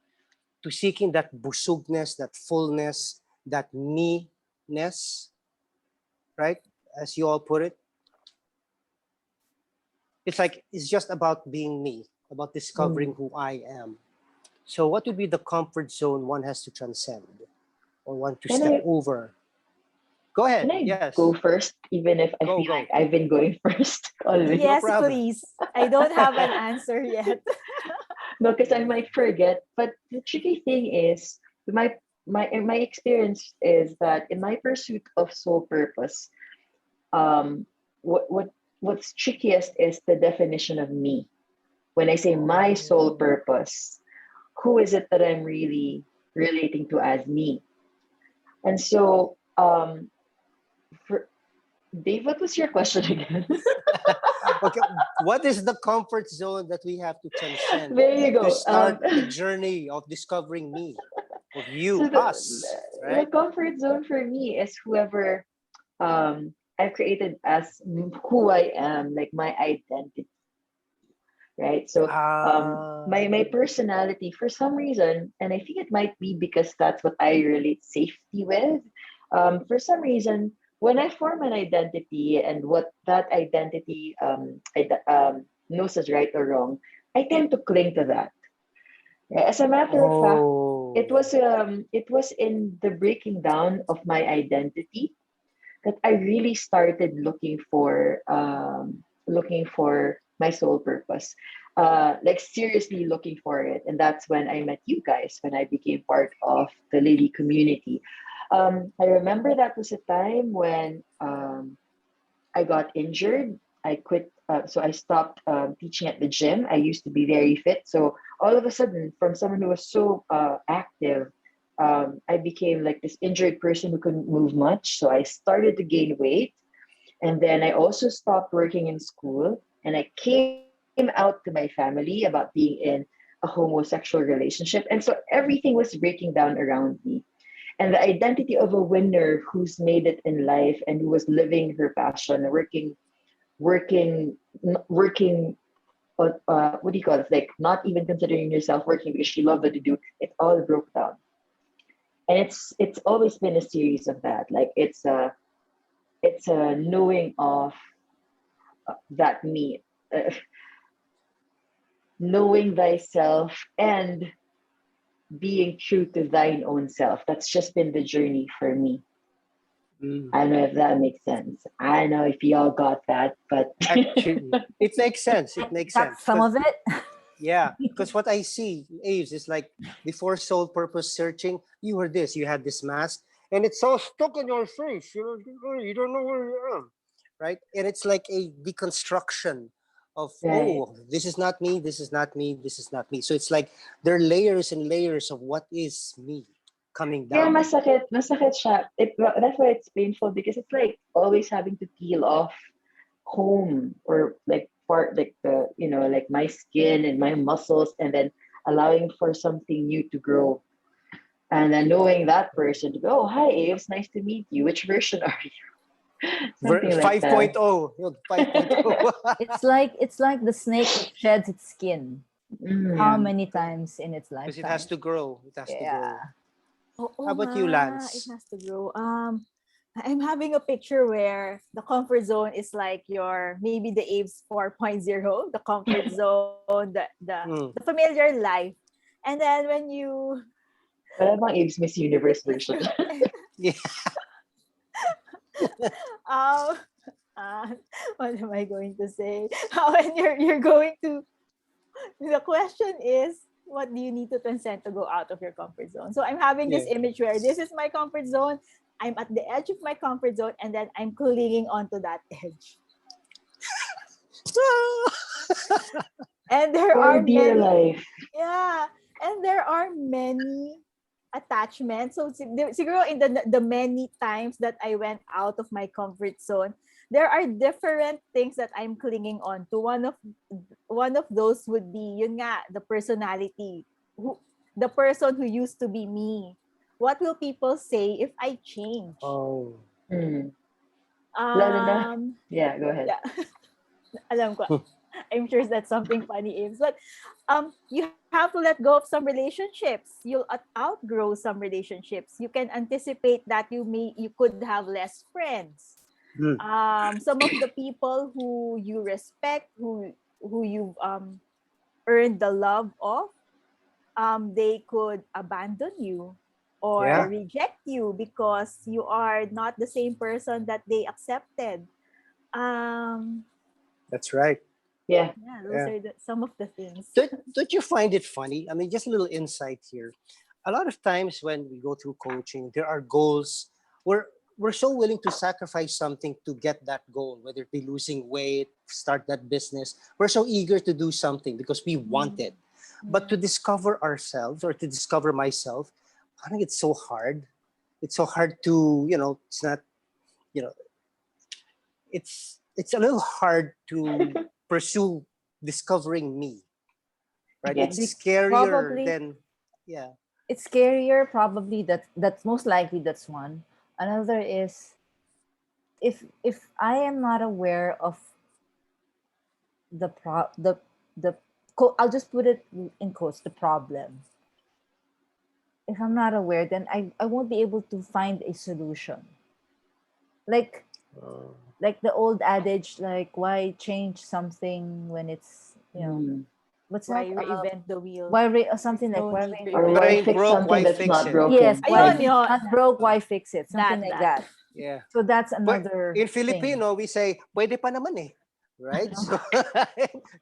[SPEAKER 1] to seeking that busugnes, that fullness, that me-ness, right? As you all put it, it's like it's just about being me, about discovering who I am. So, what would be the comfort zone one has to transcend or want to
[SPEAKER 3] Can
[SPEAKER 1] step
[SPEAKER 3] I
[SPEAKER 1] over? Go
[SPEAKER 3] can
[SPEAKER 1] ahead.
[SPEAKER 3] I go
[SPEAKER 1] Yes.
[SPEAKER 3] first, even if I
[SPEAKER 1] Go,
[SPEAKER 3] feel like
[SPEAKER 1] go.
[SPEAKER 3] I've been going first always?
[SPEAKER 1] No
[SPEAKER 2] Yes,
[SPEAKER 1] problem.
[SPEAKER 2] please. I don't have an answer yet.
[SPEAKER 3] No, because I might forget. But the tricky thing is my my experience is that in my pursuit of soul purpose, um, what's trickiest is the definition of me. When I say my soul
[SPEAKER 1] Oh.
[SPEAKER 3] purpose, who is it that I'm really relating to as me? And so, for Dave, what was your question again?
[SPEAKER 1] Okay. What is the comfort zone that we have to transcend
[SPEAKER 3] There you
[SPEAKER 1] to
[SPEAKER 3] go.
[SPEAKER 1] start the journey of discovering me, of
[SPEAKER 3] So
[SPEAKER 1] you, us,
[SPEAKER 3] the
[SPEAKER 1] right?
[SPEAKER 3] comfort zone for me is whoever I've created as who I am, like my identity, right? So my
[SPEAKER 1] Um,
[SPEAKER 3] personality for some reason, and I think it might be because that's what I relate safety with. For some reason, when I form an identity and what that identity knows as right or wrong, I tend to cling to that. As a matter of fact,
[SPEAKER 1] oh.
[SPEAKER 3] it was in the breaking down of my identity that I really started looking for my soul purpose, like seriously looking for it, and that's when I met you guys when I became part of the Lily community. I remember that was a time when I got injured. I quit. So I stopped teaching at the gym. I used to be very fit. So all of a sudden, from someone who was so active, I became like this injured person who couldn't move much. So I started to gain weight. And then I also stopped working in school. And I came out to my family about being in a homosexual relationship. And so everything was breaking down around me. And the identity of a winner who's made it in life and who was living her passion, working working what do you call it, like not even considering yourself working because she loved what to do, it all broke down. And it's always been a series of that, like it's a knowing of that me, uh, knowing thyself and being true to thine own self. That's just been the journey for me.
[SPEAKER 1] Mm.
[SPEAKER 3] I don't know if that makes sense. I don't know if y'all got that, but
[SPEAKER 1] Actually, it makes sense. It makes
[SPEAKER 4] Got
[SPEAKER 1] sense.
[SPEAKER 4] some of it.
[SPEAKER 1] Yeah, because what I see, Aves, is like before soul purpose searching, you were this, you had this mask, and it's all stuck in your face. You don't know where you are, right? And it's like a deconstruction of,
[SPEAKER 3] right.
[SPEAKER 1] oh, this is not me, this is not me, this is not me. So it's like there are layers and layers of what is me coming
[SPEAKER 3] Yeah,
[SPEAKER 1] down.
[SPEAKER 3] masakit siya. That's why it's painful because it's like always having to peel off home or like part like the like my skin and my muscles and then allowing for something new to grow and then knowing that person to go, oh, hi Aves, nice to meet you. Which version are you? Something like
[SPEAKER 1] 5.0,
[SPEAKER 3] that.
[SPEAKER 1] you know, 5.0.
[SPEAKER 4] It's like the snake that sheds its skin. How
[SPEAKER 3] Yeah.
[SPEAKER 4] many times in its
[SPEAKER 1] Because it has
[SPEAKER 4] lifetime?
[SPEAKER 1] to grow. It has to
[SPEAKER 4] Yeah.
[SPEAKER 1] grow.
[SPEAKER 2] Oh,
[SPEAKER 1] How
[SPEAKER 2] oh
[SPEAKER 1] about you,
[SPEAKER 2] nga, it
[SPEAKER 1] Lance?
[SPEAKER 2] has to grow. I'm having a picture where the comfort zone is like your maybe the Aves 4.0, the comfort zone, the
[SPEAKER 1] Mm.
[SPEAKER 2] familiar life. And then when you
[SPEAKER 3] Wala bang Aves Miss Universe version?
[SPEAKER 1] Yeah.
[SPEAKER 2] um what am I going to say? When you're going to the question is what do you need to transcend to go out of your comfort zone? So I'm having this
[SPEAKER 1] Yeah.
[SPEAKER 2] image where this is my comfort zone. I'm at the edge of my comfort zone and then I'm clinging onto that edge. And there
[SPEAKER 3] For
[SPEAKER 2] are
[SPEAKER 3] dear
[SPEAKER 2] many,
[SPEAKER 3] life.
[SPEAKER 2] yeah, and there are many attachments. So siguro in the many times that I went out of my comfort zone, there are different things that I'm clinging on to. One of those would be yun nga, the personality, who the person who used to be me. What will people say if I change?
[SPEAKER 1] Oh.
[SPEAKER 3] Mm. Lalo na,
[SPEAKER 2] Um,
[SPEAKER 3] yeah, go ahead.
[SPEAKER 2] yeah, alam ko. I'm sure that's something funny, Ames. But you have to let go of some relationships. You'll outgrow some relationships. You can anticipate that you could have less friends.
[SPEAKER 1] Mm.
[SPEAKER 2] Some of the people who you respect, who you've earned the love of, they could abandon you or
[SPEAKER 1] Yeah.
[SPEAKER 2] reject you because you are not the same person that they accepted. Um,
[SPEAKER 1] That's right.
[SPEAKER 3] Yeah.
[SPEAKER 2] yeah, those
[SPEAKER 1] Yeah.
[SPEAKER 2] are some of the things.
[SPEAKER 1] Don't you find it funny? I mean, just a little insight here. A lot of times when we go through coaching, there are goals. We're so willing to sacrifice something to get that goal, whether it be losing weight, start that business. We're so eager to do something because we want it. But to discover ourselves or to discover myself, I think it's so hard. It's so hard to, it's not, you know, it's a little hard to pursue discovering me, right?
[SPEAKER 3] Yeah.
[SPEAKER 1] It's
[SPEAKER 4] Be-
[SPEAKER 1] scarier
[SPEAKER 4] Probably
[SPEAKER 1] than, yeah.
[SPEAKER 4] it's scarier. Probably that's most likely that's one. Another is if I am not aware of the pro the I'll just put it in quotes, the problem. If I'm not aware, then I won't be able to find a solution. Like
[SPEAKER 1] Uh,
[SPEAKER 4] like the old adage, like why change something when it's
[SPEAKER 3] Mm.
[SPEAKER 4] what's
[SPEAKER 2] Why
[SPEAKER 4] that?
[SPEAKER 2] reinvent the wheel?
[SPEAKER 4] Why or something
[SPEAKER 2] There's
[SPEAKER 4] like
[SPEAKER 2] no
[SPEAKER 4] why
[SPEAKER 2] need to
[SPEAKER 3] Or
[SPEAKER 1] what
[SPEAKER 3] why
[SPEAKER 1] ain't
[SPEAKER 3] fix
[SPEAKER 1] broke,
[SPEAKER 3] something
[SPEAKER 1] why
[SPEAKER 3] that's
[SPEAKER 1] fix
[SPEAKER 3] not
[SPEAKER 1] it?
[SPEAKER 3] broken?
[SPEAKER 4] yes, why
[SPEAKER 2] Ayun,
[SPEAKER 4] if it's
[SPEAKER 2] yun.
[SPEAKER 4] not broke, why fix it? Something like that.
[SPEAKER 1] Yeah.
[SPEAKER 4] So that's
[SPEAKER 1] But
[SPEAKER 4] another
[SPEAKER 1] in
[SPEAKER 4] thing.
[SPEAKER 1] Filipino, we say, pwede pa naman eh. Right? So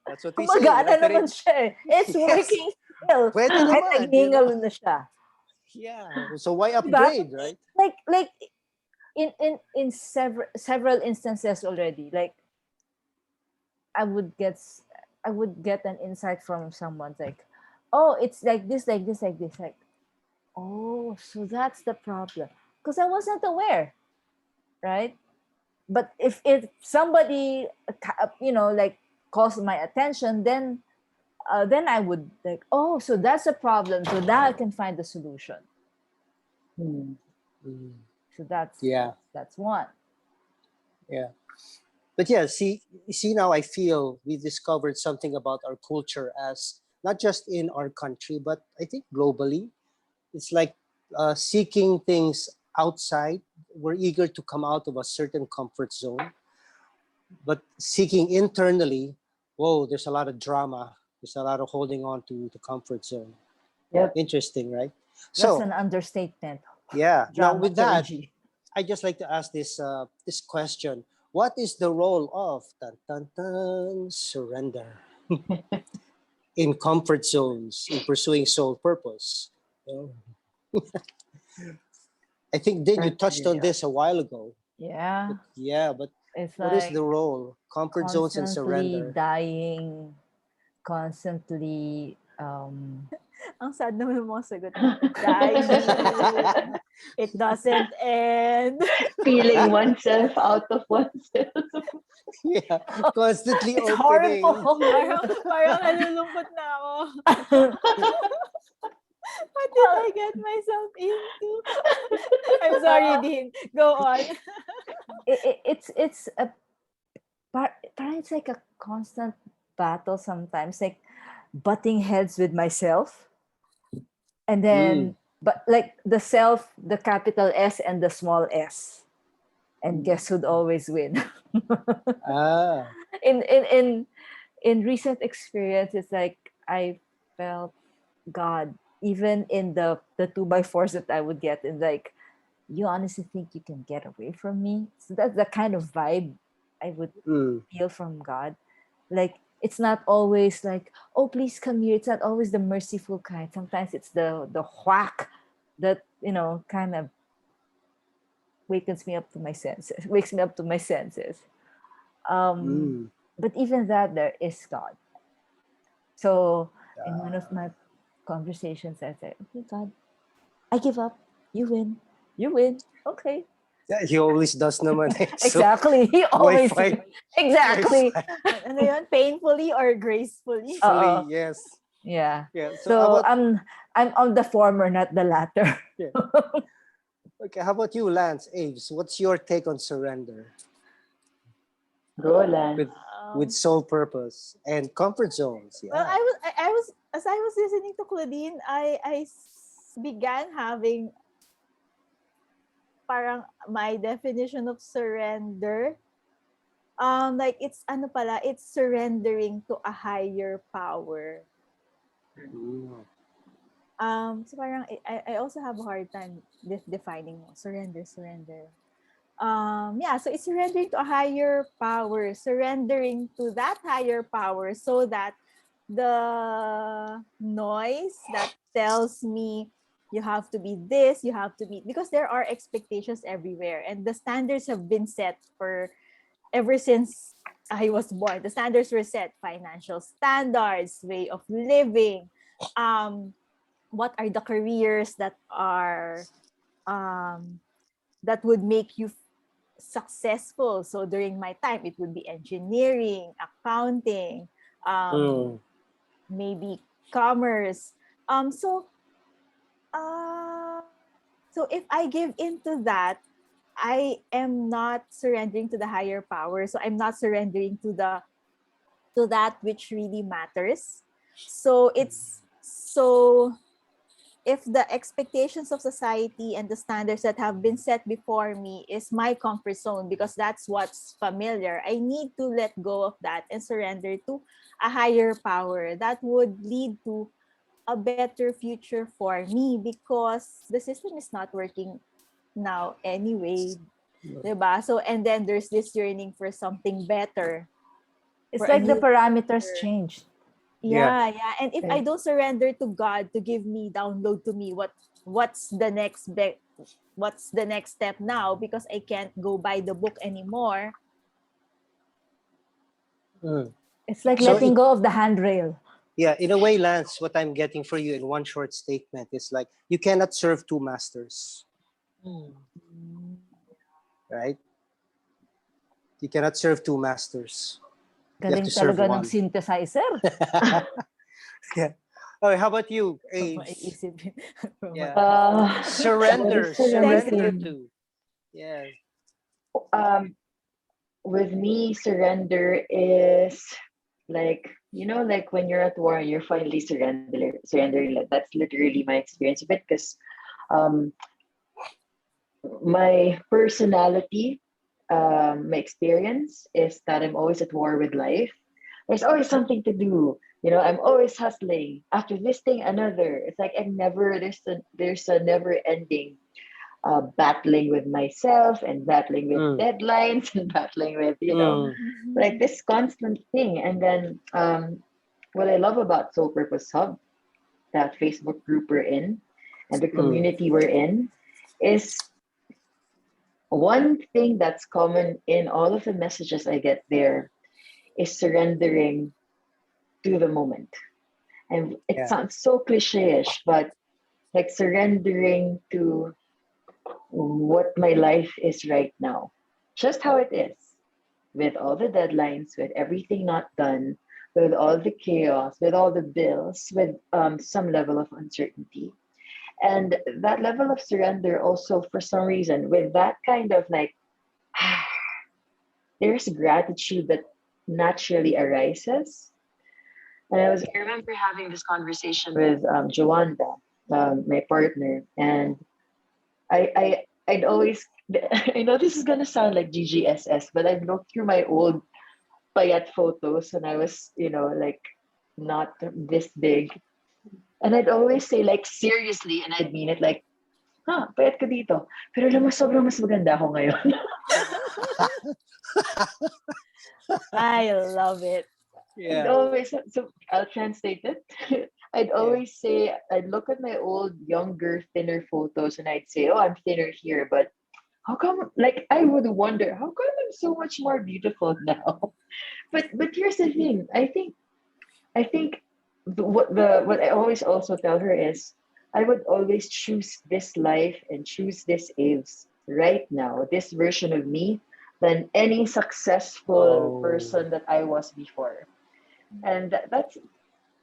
[SPEAKER 1] that's what we say.
[SPEAKER 4] Gumagana
[SPEAKER 1] Pero
[SPEAKER 4] naman siya eh. It's
[SPEAKER 1] yes,
[SPEAKER 4] working still.
[SPEAKER 1] pwede
[SPEAKER 4] Kahit
[SPEAKER 1] naman,
[SPEAKER 4] naghingal na siya.
[SPEAKER 1] Yeah. So why
[SPEAKER 4] Diba?
[SPEAKER 1] upgrade, right?
[SPEAKER 4] Like in several instances already, like I would get I would get an insight from someone like, oh, it's like this, like this, like this, like, oh, so that's the problem. Because I wasn't aware, right? But if somebody like calls my attention, then I would like, oh, so that's a problem. So now I can find the solution.
[SPEAKER 3] Mm.
[SPEAKER 1] Mm,
[SPEAKER 4] So that's
[SPEAKER 1] yeah.
[SPEAKER 4] that's one.
[SPEAKER 1] Yeah. But yeah, see now I feel we discovered something about our culture as not just in our country, but I think globally. It's like seeking things outside. We're eager to come out of a certain comfort zone, but seeking internally, whoa, there's a lot of drama. There's a lot of holding on to the comfort zone.
[SPEAKER 3] Yep.
[SPEAKER 1] Interesting, right?
[SPEAKER 4] That's
[SPEAKER 1] So
[SPEAKER 4] an understatement.
[SPEAKER 1] yeah, now with that,
[SPEAKER 4] Dramaturgy.
[SPEAKER 1] I just like to ask this question: what is the role of tan, tan, tan, surrender in comfort zones in pursuing soul purpose? You know, I think then you touched on this a while ago.
[SPEAKER 4] Yeah.
[SPEAKER 1] But yeah, but
[SPEAKER 4] It's
[SPEAKER 1] what is
[SPEAKER 4] like
[SPEAKER 1] the role? Comfort zones and
[SPEAKER 4] constantly
[SPEAKER 1] surrender.
[SPEAKER 4] dying, constantly
[SPEAKER 2] Ang sad naman ng mga sagot natin. Dying. It doesn't end.
[SPEAKER 3] Feeling oneself out of oneself.
[SPEAKER 1] Yeah, constantly
[SPEAKER 4] it's
[SPEAKER 1] opening.
[SPEAKER 4] horrible.
[SPEAKER 2] Parang nalulungkot na ako. What did I get myself into? I'm sorry, Dean. Go on.
[SPEAKER 4] It's a parang it's like a constant battle sometimes, like butting heads with myself, and then but like the self, the capital S and the small s, and guess who'd always win?
[SPEAKER 1] Ah,
[SPEAKER 4] in in in in recent experience, it's like I felt God even in the 2x4s that I would get, and like, you honestly think you can get away from me? So that's the kind of vibe I would
[SPEAKER 1] mm,
[SPEAKER 4] feel from God. Like it's not always like, oh, please come here. It's not always the merciful kind. Sometimes it's the whack that kind of wakes me up to my senses. Wakes me up to my senses.
[SPEAKER 1] mm.
[SPEAKER 4] But even that, there is God. So in one of
[SPEAKER 1] Ah.
[SPEAKER 4] my conversations, I said, okay, God, I give up. You win. You win. Okay.
[SPEAKER 1] Yeah, he always does naman. Eh. So,
[SPEAKER 4] Exactly. He
[SPEAKER 1] why
[SPEAKER 4] always
[SPEAKER 1] fight?
[SPEAKER 4] exactly.
[SPEAKER 1] Why fight?
[SPEAKER 2] Ano yun? Painfully or gracefully?
[SPEAKER 1] Fully,
[SPEAKER 4] Uh-oh.
[SPEAKER 1] yes.
[SPEAKER 4] Yeah.
[SPEAKER 1] Yeah. So how
[SPEAKER 4] So
[SPEAKER 1] about
[SPEAKER 4] I'm on the former, not the latter.
[SPEAKER 1] yeah. Okay, how about you, Lance? Aves, what's your take on surrender
[SPEAKER 3] Go, Lance.
[SPEAKER 1] with soul purpose and comfort zones?
[SPEAKER 2] Well,
[SPEAKER 1] Yeah.
[SPEAKER 2] I was as I was listening to Claudine, I began having parang my definition of surrender, like it's it's surrendering to a higher power.
[SPEAKER 1] Mm.
[SPEAKER 2] So parang I also have a hard time defining surrender. Yeah, so it's surrendering to a higher power, surrendering to that higher power so that the noise that tells me you have to be this, you have to be, because there are expectations everywhere and the standards have been set for ever since I was born. The standards were set: financial standards, way of living, what are the careers that are that would make you successful. So during my time, it would be engineering, accounting,
[SPEAKER 1] Mm.
[SPEAKER 2] maybe commerce. So uh, so if I give into that, I am not surrendering to the higher power. So I'm not surrendering to that which really matters. So it's so if the expectations of society and the standards that have been set before me is my comfort zone because that's what's familiar, I need to let go of that and surrender to a higher power that would lead to a better future for me because the system is not working now anyway. Diba? So, and then there's this yearning for something better,
[SPEAKER 4] It's
[SPEAKER 2] for a
[SPEAKER 4] like the
[SPEAKER 2] new
[SPEAKER 4] parameters
[SPEAKER 2] future.
[SPEAKER 4] changed.
[SPEAKER 1] Yeah.
[SPEAKER 2] Yeah. And if I don't surrender to God to give me, download to me what's the what's the next step now, because I can't go by the book anymore.
[SPEAKER 1] Mm.
[SPEAKER 4] It's like
[SPEAKER 1] So
[SPEAKER 4] letting go of the handrail.
[SPEAKER 1] Yeah, in a way, Lance, what I'm getting for you in one short statement is like you cannot serve two masters, right? You cannot serve two masters. You have
[SPEAKER 4] Galing
[SPEAKER 1] to serve
[SPEAKER 4] talaga ng
[SPEAKER 1] one.
[SPEAKER 4] synthesizer.
[SPEAKER 1] Yeah. Okay, how about you, Aves?
[SPEAKER 2] Maiisip.
[SPEAKER 1] Yeah.
[SPEAKER 3] What
[SPEAKER 1] Surrender,
[SPEAKER 3] is
[SPEAKER 1] surrender
[SPEAKER 3] surrendering?
[SPEAKER 1] to. Yeah.
[SPEAKER 3] Um, with me, surrender is like, like when you're at war and you're finally surrendering. Like, that's literally my experience of it because um, my personality, my experience is that I'm always at war with life. There's always something to do. I'm always hustling. After this thing, another. It's like I'm never there's a never ending battling with myself and battling with
[SPEAKER 1] Mm,
[SPEAKER 3] deadlines and battling with
[SPEAKER 1] mm,
[SPEAKER 3] like this constant thing. And then what I love about Soul Purpose Hub, that Facebook group we're in, and the
[SPEAKER 1] mm.
[SPEAKER 3] community we're in, is one thing that's common in all of the messages I get there is surrendering to the moment. And it
[SPEAKER 1] Yeah.
[SPEAKER 3] sounds so cliche-ish, but like surrendering to what my life is right now, just how it is, with all the deadlines, with everything not done, with all the chaos, with all the bills, with some level of uncertainty. And that level of surrender also, for some reason, with that kind of like, there's gratitude that naturally arises. And I remember having this conversation with Joanda, my partner, and I'd always I know this is gonna sound like GGSS, but I'd look through my old payat photos when I was, like not this big. And I'd always say like seriously, and I'd mean it like, payat ko dito. Pero alam mo, sobrang mas maganda ako ngayon.
[SPEAKER 2] I love it.
[SPEAKER 3] I'd
[SPEAKER 1] Yeah.
[SPEAKER 3] always, so I'll translate it. I'd
[SPEAKER 1] Yeah.
[SPEAKER 3] always say, I'd look at my old, younger, thinner photos and I'd say, oh, I'm thinner here, but how come, like, I would wonder, how come I'm so much more beautiful now? But here's the thing. I think what I always also tell her is I would always choose this life and choose this Aves right now, this version of me, than any successful
[SPEAKER 1] Oh.
[SPEAKER 3] person that I was before. And that's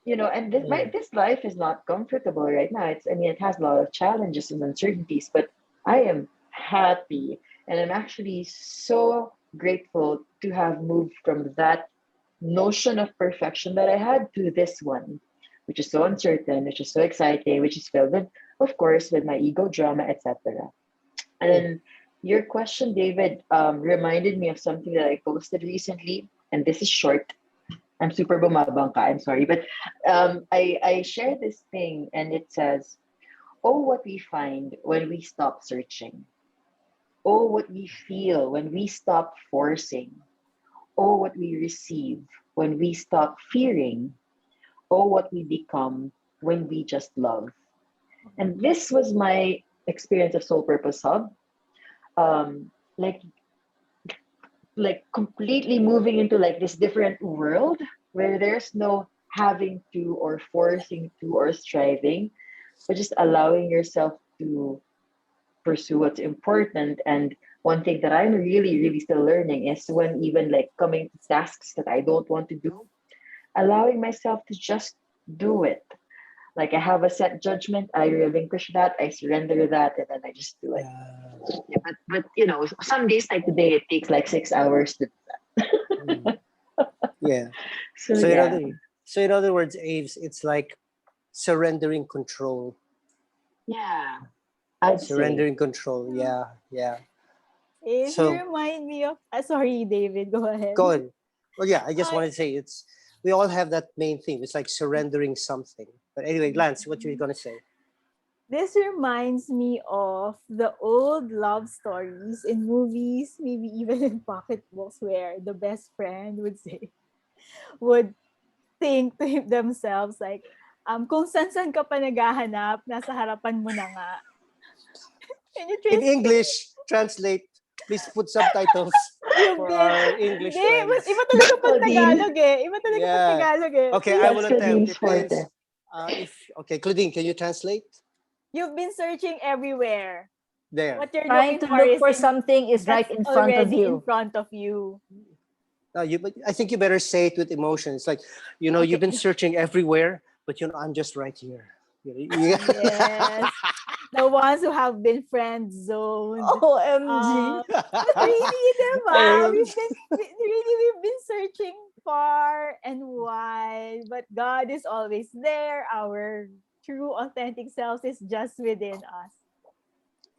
[SPEAKER 3] and
[SPEAKER 1] Mm,
[SPEAKER 3] this life is not comfortable right now. It has a lot of challenges and uncertainties, but I am happy and I'm actually so grateful to have moved from that notion of perfection that I had to this one, which is so uncertain, which is so exciting, which is filled with, of course, with my ego drama, etc.
[SPEAKER 1] mm,
[SPEAKER 3] And Your question, David, reminded me of something that I posted recently, and this is short. I'm super bumabang ka, I'm sorry, but I shared this thing, and it says, "Oh, what we find when we stop searching. Oh, what we feel when we stop forcing. Oh, what we receive when we stop fearing. Oh, what we become when we just love." And this was my experience of Soul Purpose Hub. Um, like completely moving into like this different world where there's no having to or forcing to or striving, but just allowing yourself to pursue what's important. And one thing that I'm really, really still learning is when even like coming to tasks that I don't want to do, allowing myself to just do it. Like I have a set judgment, I relinquish that, I surrender that, and then I just do it.
[SPEAKER 1] Yeah.
[SPEAKER 3] Yeah, but some days like today, it takes like 6 hours to.
[SPEAKER 1] Mm. Yeah.
[SPEAKER 3] So
[SPEAKER 1] So in
[SPEAKER 3] yeah,
[SPEAKER 1] other so in other words, Aves, it's like surrendering control.
[SPEAKER 3] yeah, I'd say.
[SPEAKER 1] Surrendering control. Yeah. Yeah.
[SPEAKER 2] If you
[SPEAKER 1] So
[SPEAKER 2] remind me of, sorry, David, go ahead.
[SPEAKER 1] go on. Well, yeah, I just
[SPEAKER 2] I,
[SPEAKER 1] wanted to say it's we all have that main theme. It's like surrendering something. But anyway, Lance, what you gonna say?
[SPEAKER 2] this reminds me of the old love stories in movies, maybe even in pocketbooks, where the best friend would say, would think to themselves like, kung san ka pa naghahanap, nasa harapan mo na nga. Can you
[SPEAKER 1] In
[SPEAKER 2] trace?
[SPEAKER 1] English, translate. Please put subtitles
[SPEAKER 2] You've
[SPEAKER 1] for
[SPEAKER 2] been,
[SPEAKER 1] our English
[SPEAKER 2] hindi,
[SPEAKER 1] friends.
[SPEAKER 2] iba talaga pag
[SPEAKER 3] Claudine,
[SPEAKER 2] Tagalog eh. Iba talaga pag
[SPEAKER 1] Yeah.
[SPEAKER 2] Tagalog eh.
[SPEAKER 1] Okay, I
[SPEAKER 3] that's
[SPEAKER 1] will attempt.
[SPEAKER 3] Claudine's
[SPEAKER 1] It means
[SPEAKER 3] forte.
[SPEAKER 1] if okay, Claudine, can you translate?
[SPEAKER 2] You've been searching everywhere.
[SPEAKER 1] There.
[SPEAKER 2] What you're
[SPEAKER 4] Trying
[SPEAKER 2] looking
[SPEAKER 4] to
[SPEAKER 2] for
[SPEAKER 4] look
[SPEAKER 2] is
[SPEAKER 4] for something is right
[SPEAKER 2] that's
[SPEAKER 4] in front of
[SPEAKER 2] already in
[SPEAKER 4] you.
[SPEAKER 2] front of you.
[SPEAKER 1] No, but I think you better say it with emotion. It's like, you've been
[SPEAKER 2] Okay.
[SPEAKER 1] searching everywhere, but I'm just right here.
[SPEAKER 2] Yes. The ones who have been friend zoned.
[SPEAKER 4] OMG.
[SPEAKER 2] Really, diba?
[SPEAKER 1] Um,
[SPEAKER 2] We've been searching far and wide, but God is always there. Our true, authentic selves is just within us.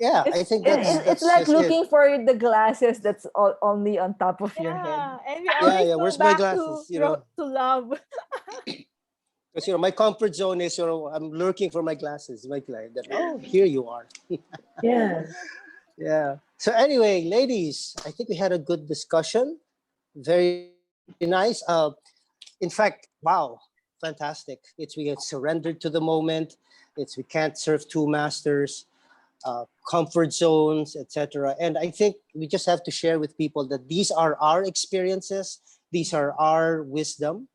[SPEAKER 1] yeah, I
[SPEAKER 4] It's,
[SPEAKER 1] think
[SPEAKER 4] it,
[SPEAKER 3] Yeah,
[SPEAKER 4] it, it's
[SPEAKER 1] that's
[SPEAKER 4] like
[SPEAKER 1] just it.
[SPEAKER 4] looking for the glasses that's only on top of your head.
[SPEAKER 2] Yeah, and we
[SPEAKER 1] Yeah,
[SPEAKER 2] always
[SPEAKER 1] yeah.
[SPEAKER 2] go
[SPEAKER 1] Where's my
[SPEAKER 2] back to
[SPEAKER 1] glasses?
[SPEAKER 2] to love.
[SPEAKER 1] Because my comfort zone is I'm lurking for my glasses. My client. Then, oh, here you are.
[SPEAKER 3] yeah.
[SPEAKER 1] Yeah. So anyway, ladies, I think we had a good discussion. Very nice. In fact, wow, fantastic. It's we get surrendered to the moment. It's we can't serve two masters, comfort zones, etc. And I think we just have to share with people that these are our experiences. These are our wisdom.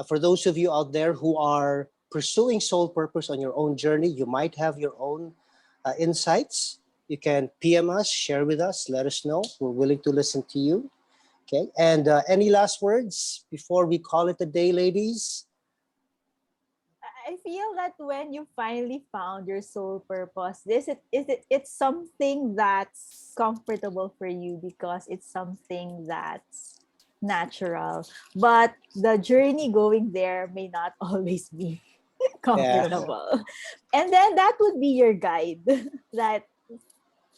[SPEAKER 1] For those of you out there who are pursuing soul purpose on your own journey, you might have your own insights. You can PM us, share with us, let us know. We're willing to listen to you. Okay. And any last words before we call it a day, ladies?
[SPEAKER 2] I feel that when you finally found your soul purpose, it's something that's comfortable for you because it's something that's natural. But the journey going there may not always be
[SPEAKER 1] Yeah.
[SPEAKER 2] comfortable. And then that would be your guide. that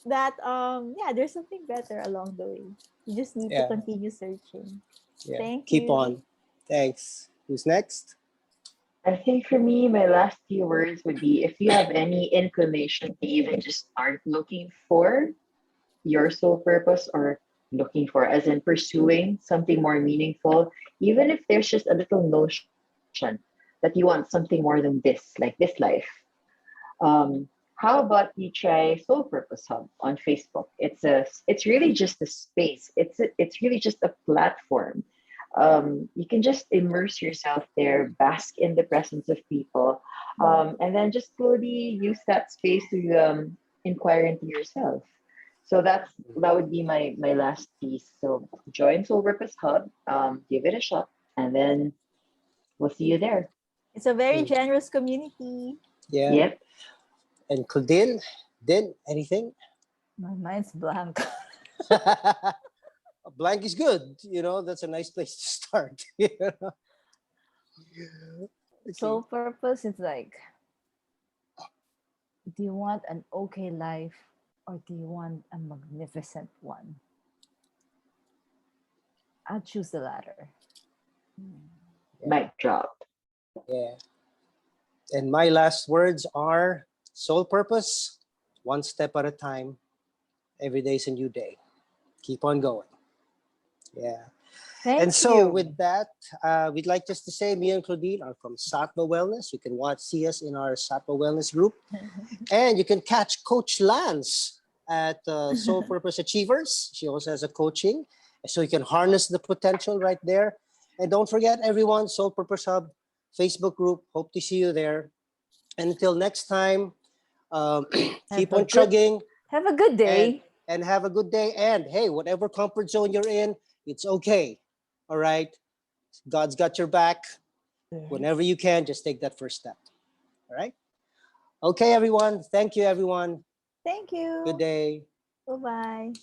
[SPEAKER 2] yeah, there's something better along the way. You just need to
[SPEAKER 1] Yeah.
[SPEAKER 2] continue searching.
[SPEAKER 1] Yeah.
[SPEAKER 2] Thank
[SPEAKER 1] Keep
[SPEAKER 2] you.
[SPEAKER 1] on. Thanks. Who's next?
[SPEAKER 3] I think for me, my last few words would be if you have any inclination to even just start looking for your soul purpose or looking for, as in pursuing something more meaningful, even if there's just a little notion that you want something more than this, like this life. How about you try Soul Purpose Hub on Facebook? It's really just a space. It's really just a platform. You can just immerse yourself there, bask in the presence of people, and then just slowly use that space to inquire into yourself. So that would be my last piece. So join Soul Purpose Hub, give it a shot, and then we'll see you there.
[SPEAKER 2] It's a very
[SPEAKER 1] Mm.
[SPEAKER 2] generous community.
[SPEAKER 1] Yeah.
[SPEAKER 3] Yep.
[SPEAKER 1] And Claudine, Din, anything?
[SPEAKER 4] My mind's blank.
[SPEAKER 1] Blank is good. That's a nice place to start. Okay.
[SPEAKER 4] Sole purpose is like, do you want an okay life or do you want a magnificent one? I'll choose the latter.
[SPEAKER 3] Mic drop.
[SPEAKER 1] Yeah. And my last words are soul purpose, one step at a time. Every day is a new day. Keep on going. Yeah.
[SPEAKER 4] Thank
[SPEAKER 1] And so
[SPEAKER 4] you.
[SPEAKER 1] with that, we'd like just to say me and Claudine are from Satma Wellness. You can see us in our Satma Wellness group. And you can catch Coach Lance at Soul Purpose Achievers. She also has a coaching. So you can harness the potential right there. And don't forget, everyone, Soul Purpose Hub Facebook group. Hope to see you there. And until next time, keep
[SPEAKER 4] a
[SPEAKER 1] on
[SPEAKER 4] good-
[SPEAKER 1] chugging
[SPEAKER 4] Have a good day.
[SPEAKER 1] and have a good day. And hey, whatever comfort zone you're in, it's okay. All right. God's got your back. Whenever you can, just take that first step. All right. Okay, everyone. Thank you, everyone.
[SPEAKER 2] Thank you.
[SPEAKER 1] Good day.
[SPEAKER 2] Bye-bye.